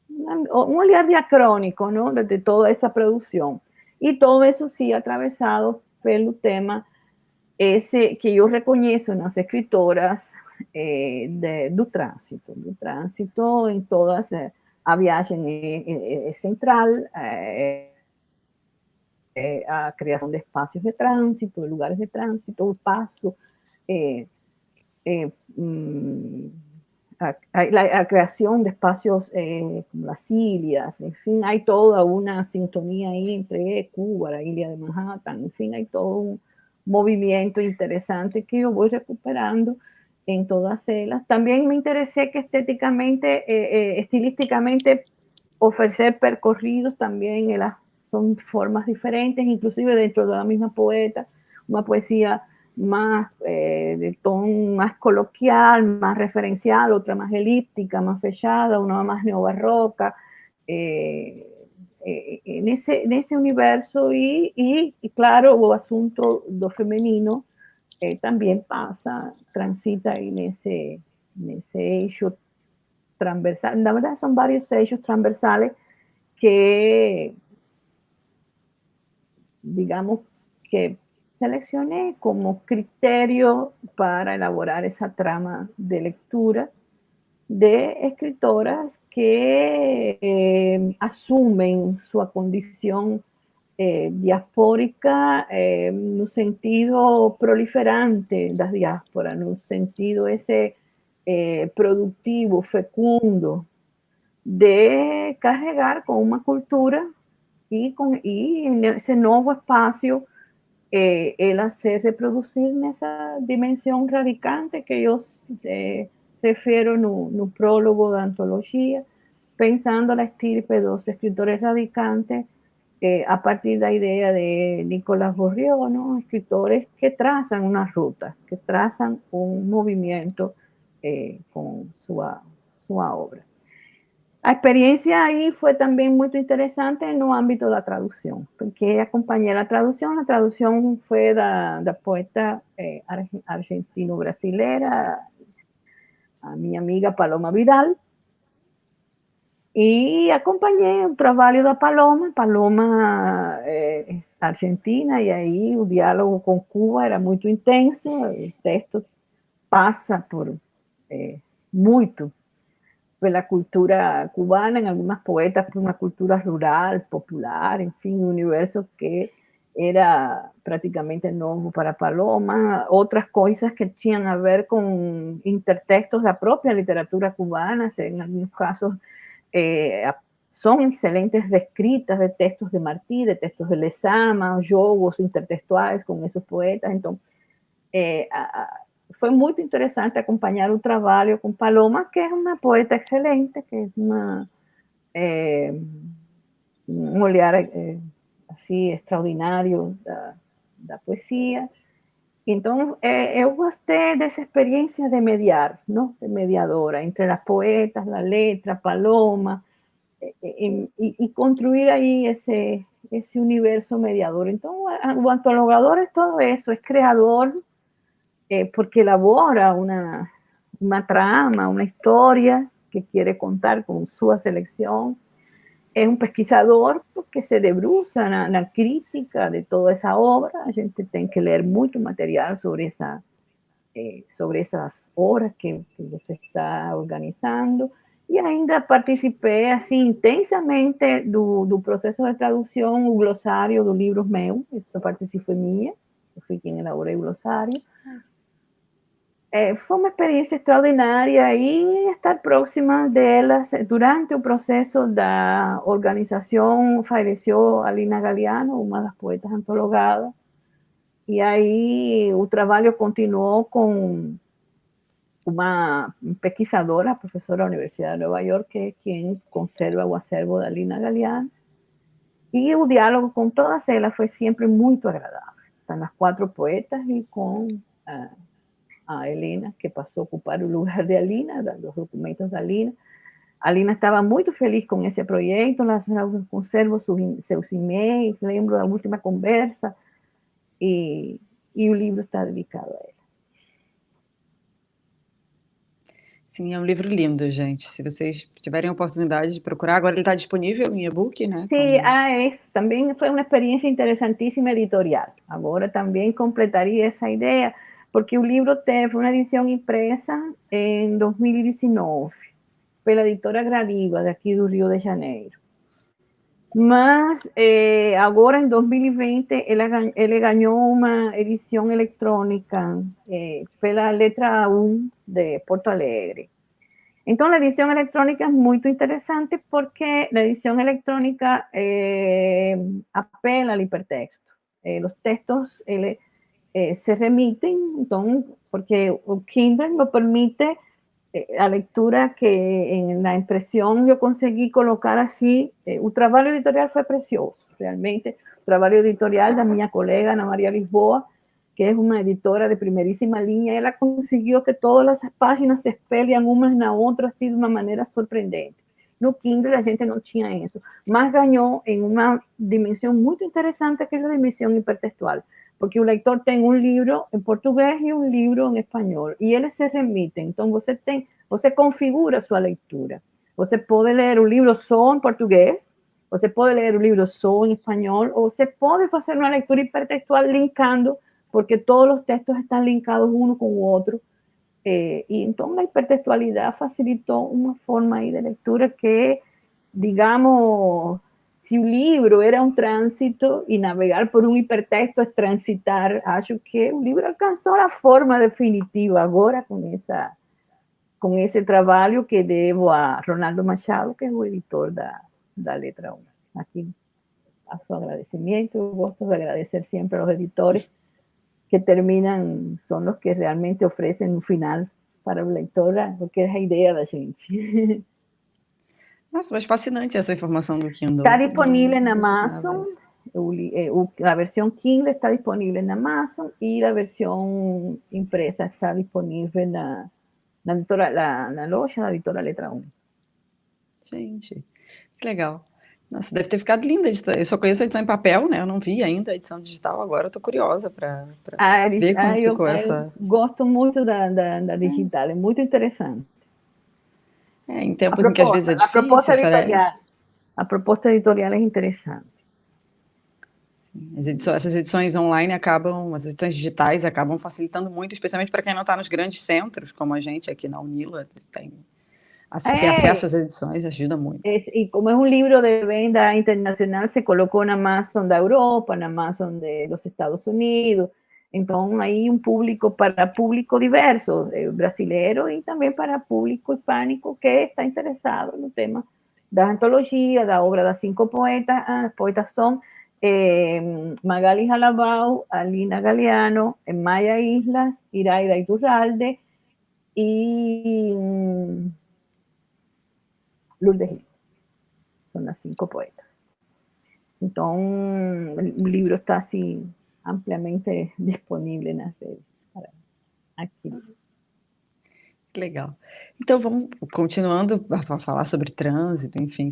un olhar diacrónico, ¿no? De toda esa producción. Y todo eso sí atravesado pelo tema ese que yo reconozco en las escritoras do tránsito en todas a viagem central, a creación de espacios de tránsito, de lugares de tránsito, el paso, la creación de espacios como las Ilias, en fin, hay toda una sintonía ahí entre Cuba, la Ilia de Manhattan, en fin, hay todo un movimiento interesante que yo voy recuperando en todas ellas. También me interesé que estéticamente, estilísticamente, ofrecer percorridos también, son formas diferentes, inclusive dentro de la misma poeta, una poesía más de tono más coloquial, más referencial, otra más elíptica, más fechada, una más neobarroca, en ese universo y claro, o asunto do femenino también pasa, transita en ese eixo transversal. La verdad son varios eixos transversales que, digamos, que seleccioné como criterio para elaborar esa trama de lectura de escritoras que asumen su condición diaspórica no sentido proliferante das diásporas, no sentido esse produtivo, fecundo, de carregar com uma cultura e nesse novo espaço ela se reproduzir nessa dimensão radicante que eu refiro no prólogo da antologia, pensando a estirpe dos escritores radicantes a partir da ideia de Nicolás Bourriaud, ¿no? Escritores que trazan una ruta, que trazan un movimiento con su obra. A experiência aí foi também muito interessante no âmbito da tradução, porque acompanhei a tradução foi da poeta argentino-brasileira, a minha amiga Paloma Vidal, e acompanhei o trabalho da Paloma. Paloma é argentina, e aí o diálogo com Cuba era muito intenso, o texto passa por muito pela cultura cubana, em algumas poetas por uma cultura rural, popular, enfim, um universo que era praticamente novo para Paloma, outras coisas que tinham a ver com intertextos da própria literatura cubana, em alguns casos son excelentes reescritas de textos de Martí, de textos de Lezama, jogos intertextuais com esses poetas. Então, foi muito interessante acompanhar o trabalho com Paloma, que é uma poeta excelente, que é um olhar assim extraordinário da poesia. Então, eu gostei dessa experiência de mediar, não? De mediadora, entre as poetas, a letra, Paloma, e construir aí esse universo mediador. Então, o antologador é todo isso, é criador, porque elabora uma trama, uma história que quer contar com sua seleção. É um pesquisador porque se debruça na crítica de toda essa obra. A gente tem que ler muito material sobre essas obras que você está organizando. E ainda participei assim intensamente do processo de tradução, o glossário do livro meu. Essa parte sim foi minha, eu fui quem elaborei o glossário. Foi uma experiência extraordinária e estar próxima delas. Durante o processo da organização, faleceu Alina Galiano, uma das poetas antologadas, e aí o trabalho continuou com uma pesquisadora, professora da Universidade de Nova York, que é quem conserva o acervo da Alina Galiano, e o diálogo com todas elas foi sempre muito agradável. Estão as 4 poetas e com a Helena, que passou a ocupar o lugar de Alina, dos documentos da Alina. A Alina estava muito feliz com esse projeto, ela conserva seus e-mails, lembro da última conversa, e o livro está dedicado a ela. Sim, é um livro lindo, gente. Se vocês tiverem a oportunidade de procurar, agora ele está disponível em e-book, né? Sim, também foi uma experiência interessantíssima editorial. Agora também completaria essa ideia, porque o livro teve uma edição impressa em 2019, pela editora Gradiva, daqui do Rio de Janeiro. Mas agora, em 2020, ele ganhou uma edição eletrônica pela Letra 1 de Porto Alegre. Então, a edição eletrônica é muito interessante porque a edição eletrônica apela ao hipertexto. Os textos se remitem, então, porque o Kindle me permite a leitura que na impressão eu consegui colocar assim. O trabalho editorial foi precioso, realmente. O trabalho editorial da minha colega Ana Maria Lisboa, que é uma editora de primeiríssima linha, ela conseguiu que todas as páginas se espelhem umas na outra assim, de uma maneira surpreendente. No Kindle a gente não tinha isso, mas ganhou em uma dimensão muito interessante, que é a dimensão hipertextual, porque o leitor tem um livro em português e um livro em espanhol, e eles se remitem. Então, você configura a sua leitura. Você pode ler o livro só em português, você pode ler o livro só em espanhol, ou você pode fazer uma leitura hipertextual linkando, porque todos os textos estão linkados um com o outro. E então, a hipertextualidade facilitou uma forma aí de leitura que, digamos, se o livro era um trânsito e navegar por um hipertexto é transitar, acho que o livro alcançou a forma definitiva agora com esse trabalho que devo a Ronaldo Machado, que é o editor da Letra 1. Aqui faço agradecimento, eu gosto de agradecer sempre aos editores que terminam, são os que realmente oferecem um final para o leitor, porque é a ideia da gente. Nossa, mas fascinante essa informação do Kindle. Está disponível na Imaginava. Amazon, a versão Kindle está disponível na Amazon e a versão impresa está disponível na loja da editora Letra 1. Gente, que legal. Nossa, deve ter ficado linda. Eu só conheço a edição em papel, né? Eu não vi ainda a edição digital. Agora eu tô curiosa para ver como ficou essa. Gosto muito da digital, é muito interessante. Em tempos em que às vezes é difícil, a proposta editorial é interessante. Essas edições online as edições digitais acabam facilitando muito, especialmente para quem não está nos grandes centros, como a gente aqui na Unila, ter acesso às edições ajuda muito. E como é um livro de venda internacional, se colocou na Amazon da Europa, na Amazon dos Estados Unidos, então aí público para público diverso, brasileiro e também para público hispânico que está interessado no tema da antologia, da obra das 5 poetas. As poetas são Magali Jalabau, Alina Galeano, Maya Islas, Iraida Iturralde e Lourdes Gil. São as 5 poetas. Então, o livro está assim ampliamente disponível nas redes para adquirir. Legal. Então, vamos continuando a falar sobre trânsito, enfim,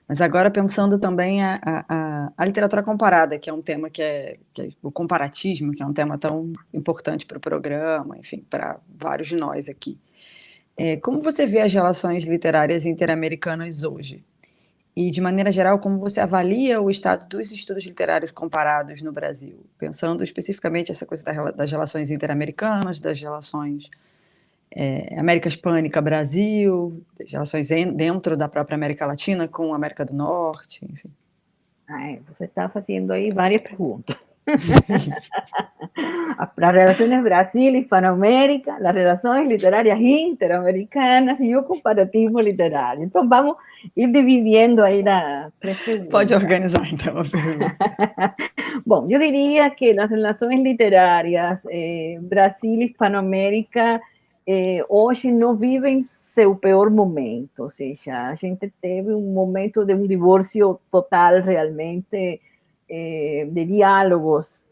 mas agora pensando também a literatura comparada, que é um tema que é o comparatismo, que é um tema tão importante para o programa, enfim, para vários de nós aqui. Como você vê as relações literárias interamericanas hoje? E, de maneira geral, como você avalia o estado dos estudos literários comparados no Brasil? Pensando especificamente essa coisa das relações interamericanas, das relações América Hispânica, Brasil, das relações dentro da própria América Latina com a América do Norte, enfim. Você está fazendo aí várias perguntas. As relações Brasil, Hispanoamérica, as relações literárias interamericanas e o comparativo literário. Então, vamos ir dividindo aí nas 3 perguntas. Pode organizar, então, a pergunta. Bom, eu diria que as relações literárias Brasil e Hispanoamérica hoje não vivem seu pior momento, ou seja, a gente teve momento de divórcio total realmente de diálogos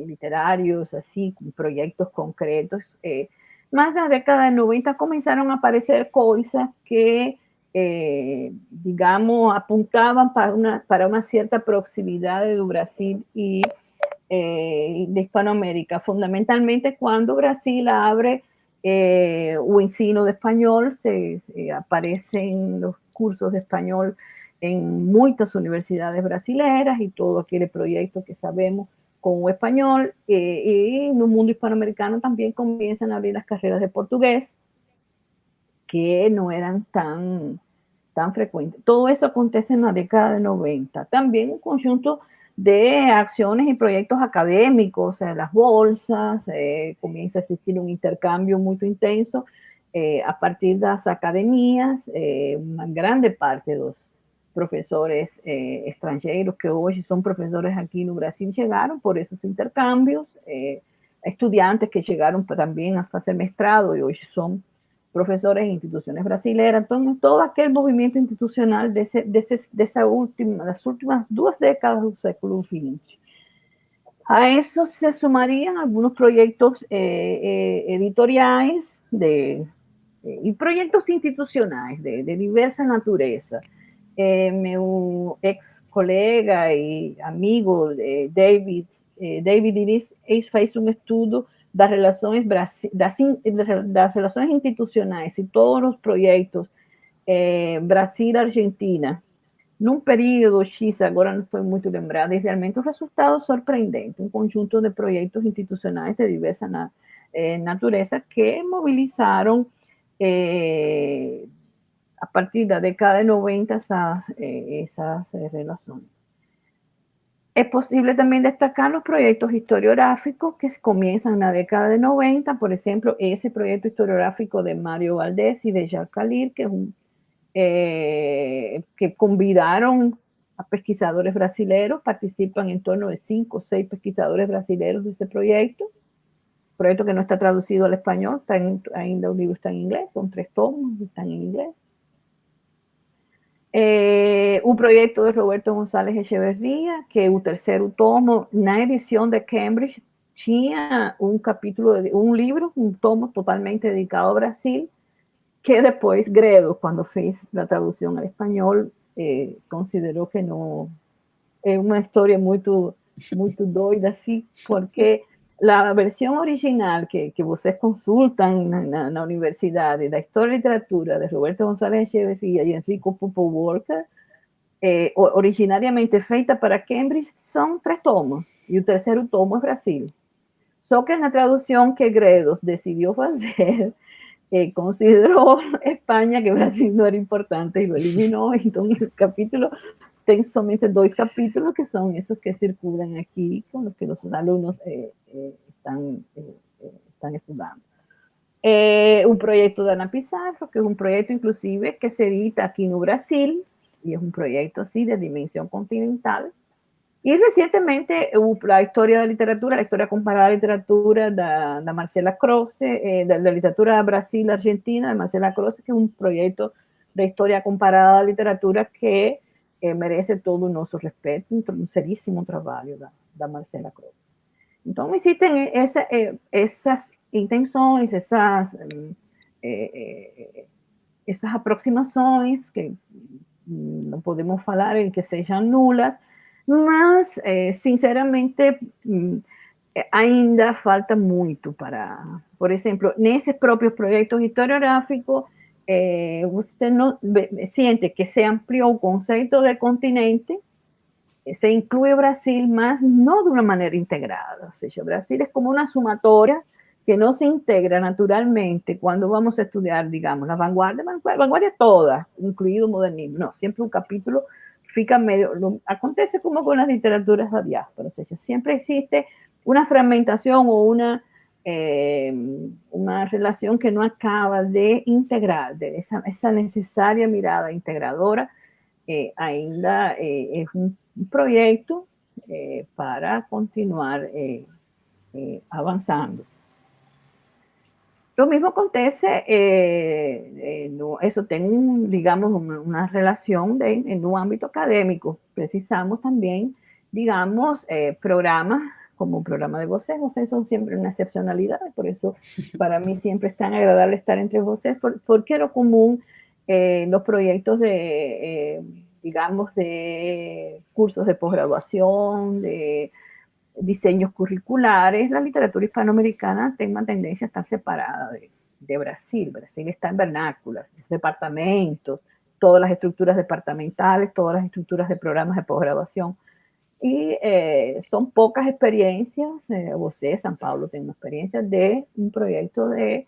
literários, assim, com projetos concretos, mas na década de 90 começaram a aparecer coisas que, digamos, apontavam para uma certa proximidade do Brasil e de Hispanoamérica, fundamentalmente quando o Brasil abre o ensino de espanhol, aparecem os cursos de espanhol em muitas universidades brasileiras e todo aquele projeto que sabemos com o espanhol, e no mundo hispanoamericano também começam a abrir as carreiras de português, que não eram tão frecuentes. Todo isso acontece na década de 90. Também um conjunto de acciones y proyectos académicos en las bolsas, comienza a existir un intercambio muy intenso a partir de las academias, una grande parte de los profesores extranjeros que hoy son profesores aquí en Brasil llegaron por esos intercambios, estudiantes que llegaron también a hacer mestrado y hoy son profesores en instituciones brasileñas. Entonces, todo aquel movimiento institucional de las últimas 2 décadas del século XX. A eso se sumarían algunos proyectos editoriales y proyectos institucionales de diversa naturaleza. Mi ex colega y amigo David Iris fez un estudio das relações institucionais e todos os projetos Brasil-Argentina, num período X, agora não estou muito lembrada, e realmente um resultado surpreendente, um conjunto de projetos institucionais de diversa natureza que mobilizaram a partir de la década de 90 esas relaciones. Es posible también destacar los proyectos historiográficos que comienzan en la década de 90, por ejemplo, ese proyecto historiográfico de Mario Valdés y de Jacques Calir, que convidaron a pesquisadores brasileños, participan en torno de 5 o 6 pesquisadores brasileños de ese proyecto que no está traducido al español, ainda un libro está en inglés, son 3 tomos, están en inglés. Un proyecto de Roberto González Echeverría, que el tercer tomo, na edición de Cambridge, tinha un libro, un tomo totalmente dedicado a Brasil, que después Gredo, cuando fez la traducción al español, consideró que no, es una historia muy doida, así, porque la versión original que vocês consultan en la universidad de la historia y literatura de Roberto González Echeverría y Enrico Walker, originariamente feita para Cambridge, son 3 tomos, y el tercer tomo es Brasil. Só que en la traducción que Gredos decidió hacer, consideró España que Brasil no era importante y lo eliminó. Entonces el capítulo tem somente 2 capítulos, que son esos que circulan aquí, con los que los alumnos están estudiando. Un proyecto de Ana Pizarro, que es un proyecto inclusive que se edita aquí en Brasil, y es un proyecto así de dimensión continental. Y recientemente la historia de literatura, la historia comparada de literatura de Marcela Croce, de la literatura Brasil-Argentina, de Marcela Croce, que es un proyecto de historia comparada de literatura que merece todo o nosso respeto, um seríssimo trabalho da Marcela Croce. Então, existem essas intenções, essas aproximações que não podemos falar em que sejam nulas, mas, sinceramente, ainda falta muito para... Por exemplo, nesses próprios projetos historiográficos, você não siente que se ampliou o conceito de continente, se inclui o Brasil, mas não de uma maneira integrada. Ou seja, o Brasil é como uma sumatória que no se integra naturalmente cuando vamos a estudiar, digamos, la vanguardia toda, incluido el modernismo. No, siempre un capítulo fica medio... Acontece como con las literaturas de diáspora, o sea, siempre existe una fragmentación o una relación que no acaba de integrar, de esa necesaria mirada integradora, ainda es un proyecto para continuar avanzando. Lo mismo acontece, eso tiene, digamos, una relación en un ámbito académico. Precisamos también, digamos, programas como un programa de voces. Voces son siempre una excepcionalidad, por eso para mí siempre es tan agradable estar entre voces, porque lo común, los proyectos digamos, de cursos de posgraduación, de diseños curriculares, la literatura hispanoamericana tiene una tendencia a estar separada de Brasil. Brasil está en vernáculas, departamentos, todas las estructuras departamentales, todas las estructuras de programas de posgraduación. Y son pocas experiencias, você, San Paulo, tiene una experiencia de un proyecto de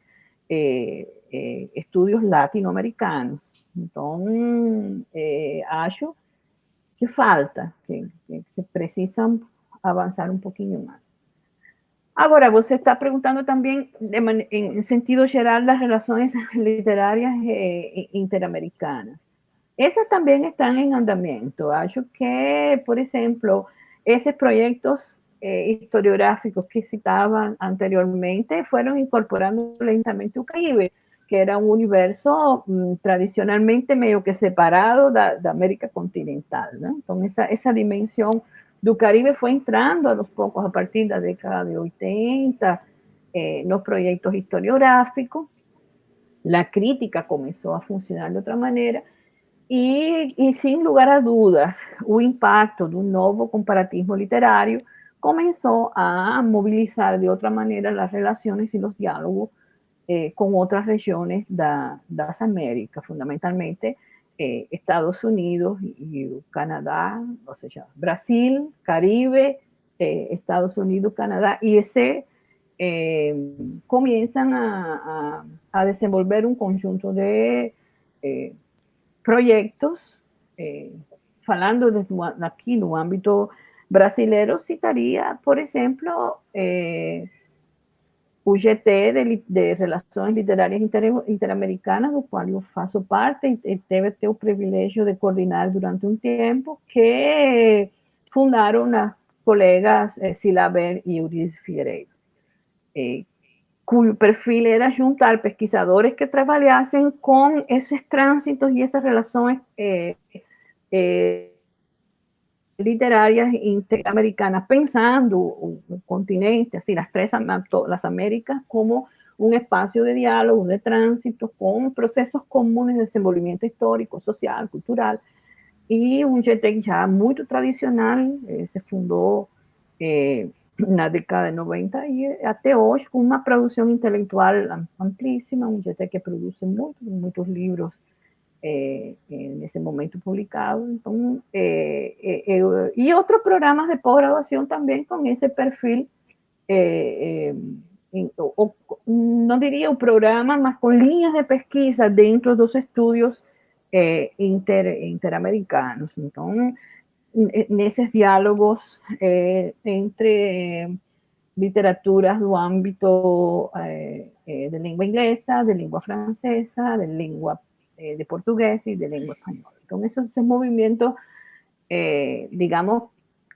estudios latinoamericanos. Entonces, acho que falta, que se precisan avanzar un poquito más. Ahora, você está preguntando también, en sentido general, las relaciones literarias interamericanas. Esas también están en andamiento. Acho que, por ejemplo, esos proyectos historiográficos que citaban anteriormente fueron incorporando lentamente el Caribe, que era un universo tradicionalmente medio que separado de América continental, ¿no? Entonces, esa dimensión do Caribe fue entrando a los pocos a partir de la década de 80, los proyectos historiográficos. La crítica comenzó a funcionar de otra manera y sin lugar a dudas, el impacto de un nuevo comparatismo literario comenzó a movilizar de otra manera las relaciones y los diálogos con otras regiones de las Américas, fundamentalmente Estados Unidos y Canadá, o sea, Brasil, Caribe, Estados Unidos, Canadá, y comienzan a desenvolver un conjunto de proyectos, falando aqui no âmbito brasileiro, citaria, por exemplo, o GT de Relações Literárias Interamericanas, do qual eu faço parte, e teve o privilégio de coordenar durante um tempo, que fundaram as colegas Silaber e Euridice Figueiredo, cuyo perfil era juntar pesquisadores que trabajasen con esos tránsitos y esas relaciones literarias interamericanas, pensando un continente, así las Américas, como un espacio de diálogo, de tránsito, con procesos comunes de desenvolvimiento histórico, social, cultural, y un GTEC ya muy tradicional, se fundó na década de 90 e até hoje com uma produção intelectual amplíssima, um GT que produz muitos livros nesse momento publicados. Então, e outros programas de pós-graduação também com esse perfil, não diria o programa, mas com linhas de pesquisa dentro dos estudos interamericanos. Então, nesses diálogos entre literaturas do âmbito de língua inglesa, de língua francesa, de língua de português e de língua espanhola. Então, esses movimentos, digamos,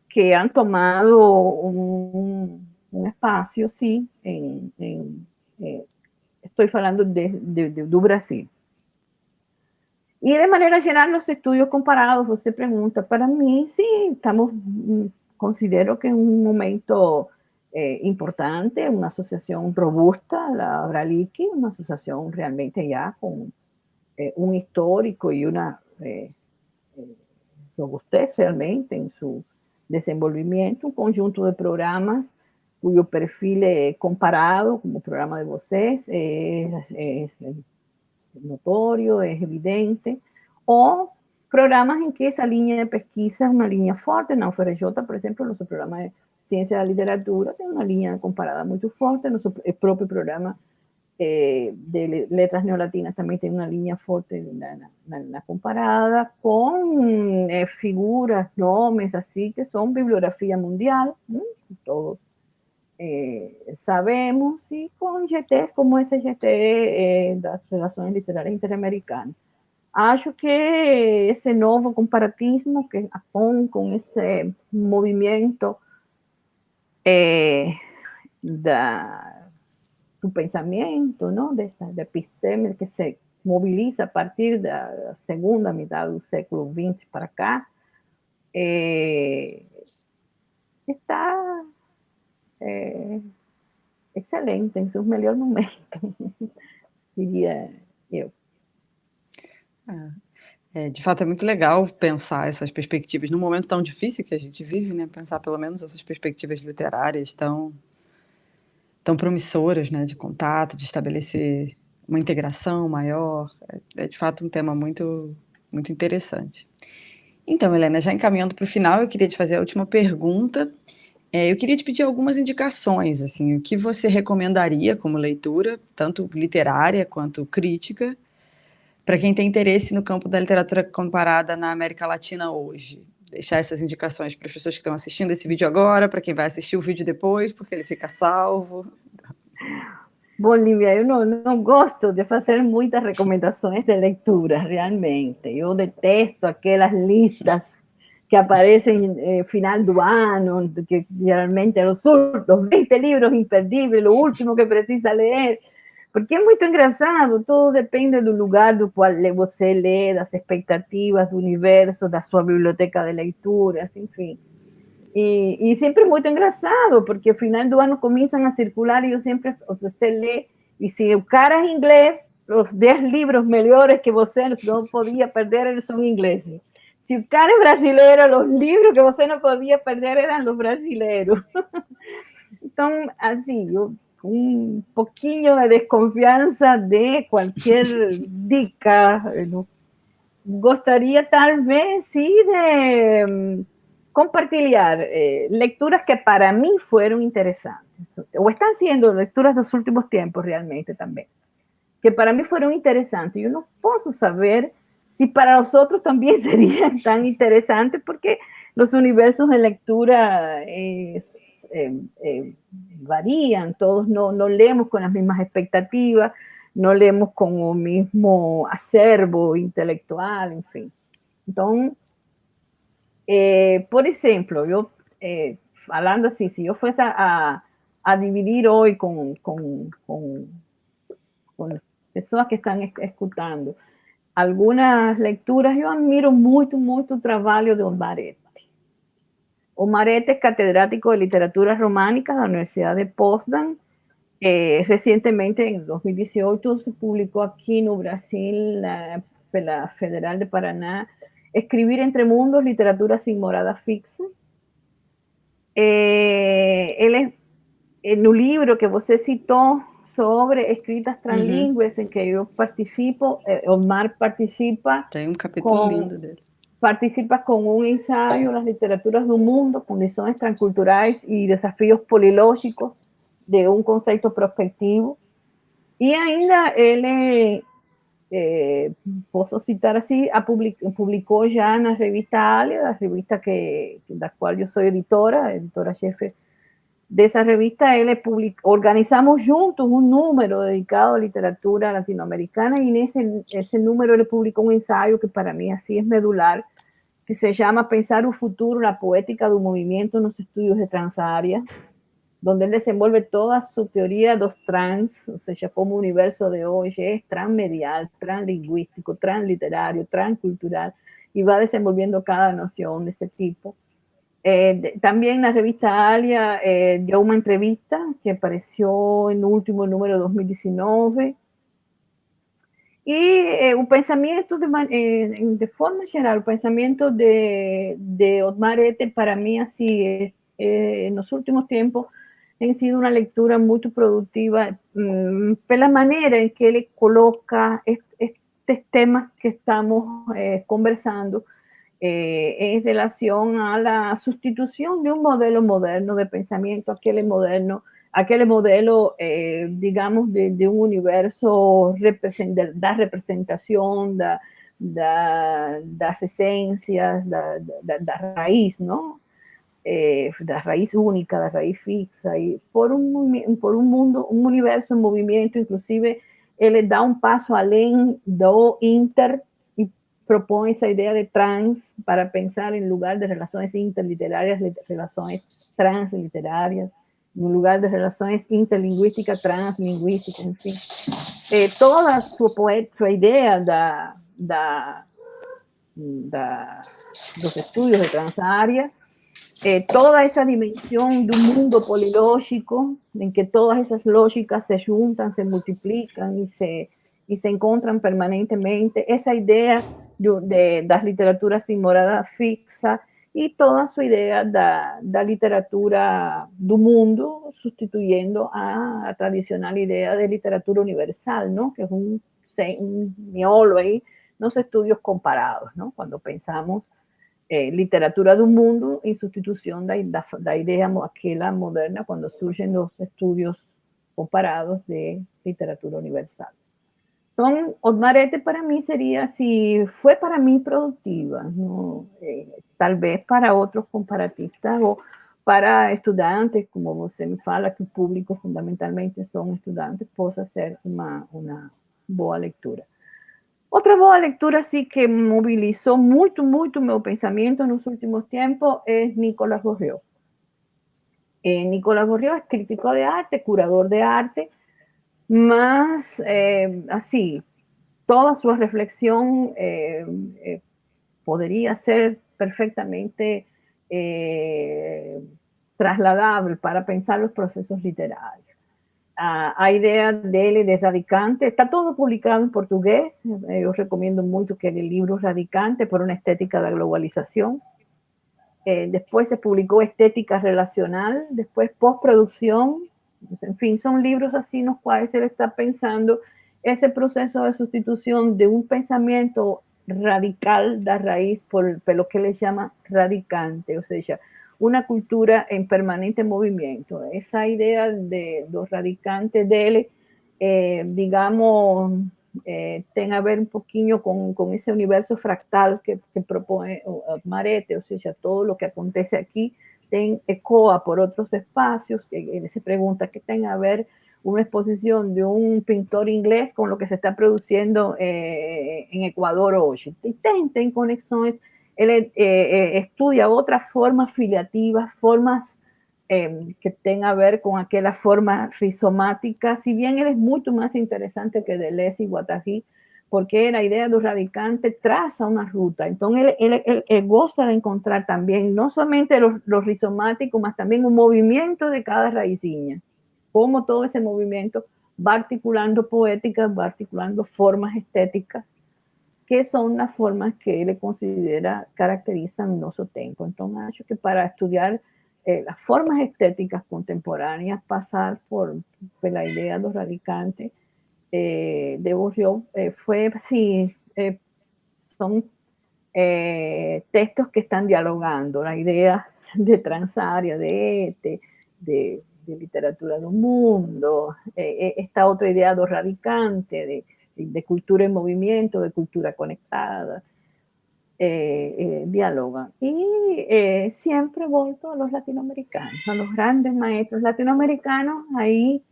que han tomado un espacio, sí, estoy hablando do Brasil. Y de manera general, los estudios comparados, você pregunta, para mí, sí, considero que es un momento importante, una asociación robusta, la Braliki, una asociación realmente ya con un histórico y una robustez realmente en su desenvolvimiento, un conjunto de programas cuyo perfil comparado, como programa de voces, es notorio, es evidente, o programas en que esa línea de pesquisa es una línea fuerte. En la UFRJ, por ejemplo, nuestro programa de ciencia de la literatura tiene una línea comparada muy fuerte, nuestro propio programa de letras neolatinas también tiene una línea fuerte en la comparada, con figuras, nombres así, que son bibliografía mundial, ¿no? Todos sabemos, y con GTs como ese GT das Relações Literárias Interamericanas. Acho que esse novo comparatismo que apõe com esse movimento do pensamento, ¿no? de episteme que se moviliza a partir da segunda metade do século XX para cá, está excelente, em seus melhores momentos, diria eu. De fato, é muito legal pensar essas perspectivas num momento tão difícil que a gente vive, né? Pensar pelo menos essas perspectivas literárias tão promissoras, né? De contato, de estabelecer uma integração maior. É de fato um tema muito, muito interessante. Então, Helena, já encaminhando para o final, eu queria te fazer a última pergunta. Eu queria te pedir algumas indicações, assim, o que você recomendaria como leitura, tanto literária quanto crítica, para quem tem interesse no campo da literatura comparada na América Latina hoje. Deixar essas indicações para as pessoas que estão assistindo esse vídeo agora, para quem vai assistir o vídeo depois, porque ele fica salvo. Bom, Lívia, eu não gosto de fazer muitas recomendações de leitura, realmente. Eu detesto aquelas listas que aparecem no final do ano, que geralmente os 20 livros imperdíveis, o último que precisa ler, porque é muito engraçado, tudo depende do lugar do qual você lê, das expectativas, do universo, da sua biblioteca de leituras, enfim. E sempre muito engraçado, porque ao final do ano começam a circular e eu sempre, você lê, e se o cara é inglês, os 10 livros melhores que você não podia perder, eles são ingleses. Se o cara é brasileiro, os livros que você não podia perder eram os brasileiros. Então, assim, um pouquinho de desconfiança de qualquer dica. Gostaria, talvez, sim, de compartilhar lecturas que para mí fueron interesantes, o están siendo lecturas de los últimos tiempos realmente también, que para mí fueron interesantes. Yo no puedo saber si para nosotros también serían tan interesantes, porque los universos de lectura varían, todos no leemos con las mismas expectativas, no leemos con el mismo acervo intelectual, en fin. Entonces, por ejemplo, yo, hablando así, si yo fuese a dividir hoy con personas que están escuchando algunas lecturas, yo admiro mucho, mucho el trabajo de Omarete. Omarete es catedrático de literatura románica de la Universidad de Potsdam. Recientemente, en 2018, se publicó aquí en Brasil, la Federal de Paraná, Escribir entre Mundos, Literatura sin Morada Fixa. Él es, en un libro que usted citó sobre escritas translingües, en que yo participo, Omar participa. Tem capítulo lindo dele. Participa con un ensayo, Las literaturas del mundo, condiciones transculturales y desafíos polilógicos de un concepto prospectivo. Y ainda él, puedo citar así, publicó ya en la revista Alia, la revista de la cual yo soy editora jefe de esa revista. Él organizamos juntos un número dedicado a literatura latinoamericana, y en ese número él publicó un ensayo que para mí así es medular, que se llama Pensar un futuro, la poética del movimiento en los estudios de Transárea, donde él desenvuelve toda su teoría dos trans, o sea, como universo de hoy es transmedial, translingüístico, transliterario, transcultural, y va desenvolviendo cada noción de ese tipo. También la revista Alia dio una entrevista que apareció en el último número 2019. Y un pensamiento de forma general, el pensamiento de Omarete para mí así en los últimos tiempos ha sido una lectura muy productiva, por la manera en que él coloca estos temas que estamos conversando en relación a la sustitución de un modelo moderno de pensamiento, aquel modelo, digamos, de un universo da representación, das esencias, da raíz, ¿no? Da raíz única, da raíz fixa, y por un mundo, un universo en movimiento. Inclusive él da un paso além do inter y propone esa idea de trans para pensar en lugar de relaciones interliterarias, relaciones transliterarias, en lugar de relaciones interlingüísticas, translingüísticas, en fin. Toda su idea los estudios de transárea, toda esa dimensión de un mundo polilógico, en que todas esas lógicas se juntan, se multiplican y se encuentran permanentemente, esa idea de las literaturas sin morada fixa, y toda su idea da literatura del mundo, sustituyendo a la tradicional idea de literatura universal, ¿no? Que es un miolo ahí, los estudios comparados, ¿no? Cuando pensamos literatura del mundo en sustitución da idea aquella moderna, cuando surgen los estudios comparados de literatura universal. Entonces, Omarete para mí sería, si fue para mí productiva, ¿no? Tal vez para otros comparatistas o para estudiantes, como você me fala, que el público fundamentalmente son estudiantes, possa ser una boa lectura. Otra boa lectura sí que movilizó mucho, mucho mi pensamiento en los últimos tiempos es Nicolás Bourriaud. Nicolás Bourriaud es crítico de arte, curador de arte, más así, toda su reflexión podría ser perfectamente trasladable para pensar los procesos literarios. A idea dele de Radicante, está todo publicado en portugués. Yo recomiendo mucho que el libro Radicante por una estética de la globalización. Después se publicó Estética Relacional, después Postproducción. En fin, son libros así en los cuales él está pensando ese proceso de sustitución de un pensamiento radical de raíz por lo que le llama radicante, o sea, una cultura en permanente movimiento. Esa idea de los radicantes de él, digamos, tem a ver um pouquinho com esse universo fractal que propõe o Marete, ou seja, todo o que acontece aqui ecoa por outros espaços. Ele se pergunta que tem a ver uma exposição de um pintor inglês com o que se está produzindo em Equador hoje. Tem conexões. Ele estudia outras formas filiativas, formas que tem a ver com aquela forma rizomática, si bien él es mucho más interesante que Deleuze y Guattari, porque la idea do radicante traza una ruta. Entonces, él gosta de encontrar también, no solamente los rizomáticos, mas también un movimiento de cada raiciña, como todo ese movimiento va articulando poéticas, va articulando formas estéticas, que son las formas que él considera caracterizan nuestro tiempo. Entonces, acho que para estudiar las formas estéticas contemporáneas, pasar por la idea de los radicantes de Bourdieu, fue así, son textos que están dialogando la idea de Transaria, de literatura del mundo, esta otra idea de radicante, de cultura en movimiento, de cultura conectada, dialogan. Y siempre vuelto a los latinoamericanos, a los grandes maestros latinoamericanos. Ahí,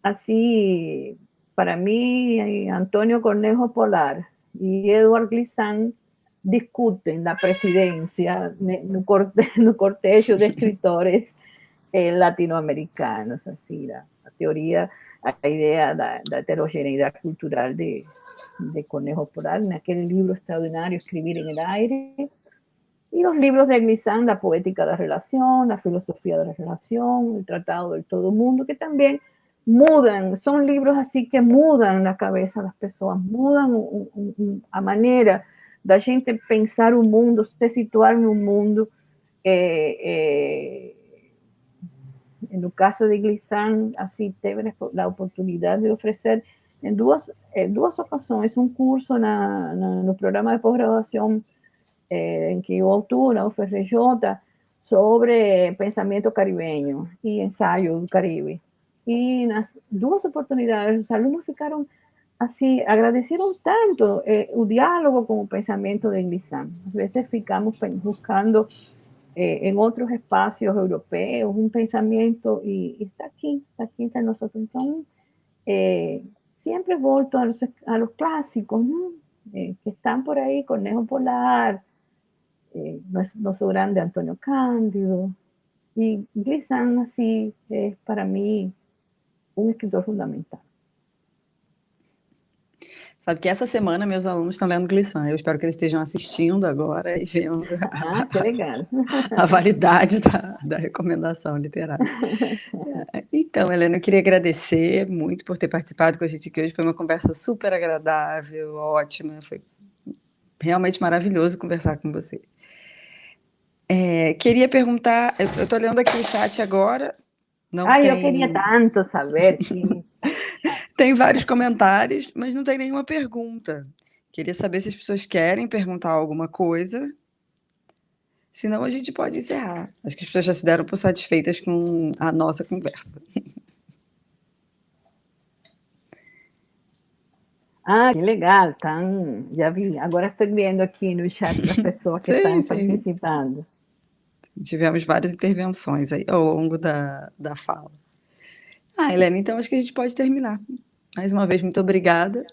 así, para mí, Antonio Cornejo Polar y Edward Glissant discuten la presidencia no cortejo de escritores latinoamericanos, así, la teoría, la idea da heterogeneidad cultural de Cornejo Polar, en aquel libro extraordinario, Escribir en el aire, y los libros de Glissant, La poética de la relación, La filosofía de la relación, El tratado del todo mundo, que también mudan, son libros así que mudan la cabeza de las personas, mudan a manera da gente pensar un mundo, se situar en un mundo. En el caso de Glissant, así tuve la oportunidad de ofrecer en dos ocasiones un curso en el programa de posgraduación en que yo obtuve la UFRJ sobre pensamiento caribeño y ensayo del Caribe. Y en las dos oportunidades los alumnos ficaron así, agradecieron tanto el diálogo con el pensamiento de Glissant. A veces ficamos buscando en otros espacios europeos un pensamiento y está aquí entre nosotros. Entonces, siempre vuelto a los clásicos, ¿no? Que están por ahí, Cornejo Polar, nuestro grande Antonio Cándido, y Glissant así es para mí un escritor fundamental. Sabe que essa semana meus alunos estão lendo Glissant. Eu espero que eles estejam assistindo agora e vendo Que legal. a validade da recomendação literária. Então, Helena, eu queria agradecer muito por ter participado com a gente aqui hoje. Foi uma conversa super agradável, ótima. Foi realmente maravilhoso conversar com você. Queria perguntar, eu estou olhando aqui o chat agora. Eu queria tanto saber que... Tem vários comentários, mas não tem nenhuma pergunta. Queria saber se as pessoas querem perguntar alguma coisa. Senão a gente pode encerrar. Acho que as pessoas já se deram por satisfeitas com a nossa conversa. Que legal. Já vi. Agora estou vendo aqui no chat das pessoas que estão participando. Tivemos várias intervenções aí ao longo da fala. Helena, então acho que a gente pode terminar. Mais uma vez, muito obrigada.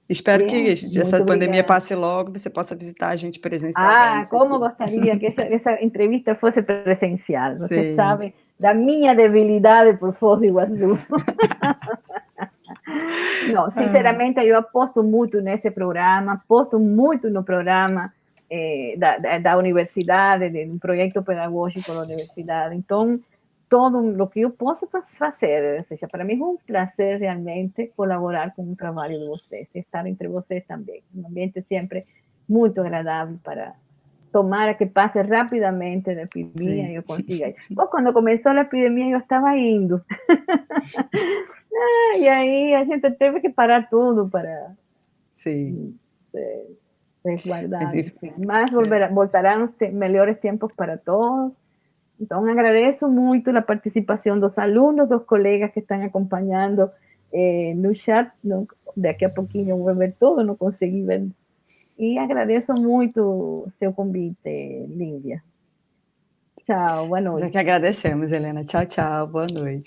Espero que essa pandemia passe logo, você possa visitar a gente presencialmente. Como gostaria que essa entrevista fosse presencial. Você sabe da minha debilidade por Foz do Iguaçu. Não, sinceramente, eu aposto muito nesse programa, aposto muito no programa da universidade, do projeto pedagógico da universidade. Então, todo o que eu posso fazer, ou seja, para mim é um prazer realmente colaborar com o trabalho de vocês, estar entre vocês também. Um ambiente sempre muito agradável para tomara que passe rapidamente a epidemia e eu consiga. Quando começou a epidemia, eu estava indo. E aí a gente teve que parar tudo para resguardar. Mas voltarão os melhores tempos para todos. Então, agradeço muito a participação dos alunos, dos colegas que estão acompanhando no chat, daqui a pouquinho eu vou ver tudo, não consegui ver. E agradeço muito o seu convite, Lívia. Tchau, boa Nós é noite. que agradecemos, Helena. Tchau, tchau. Boa noite.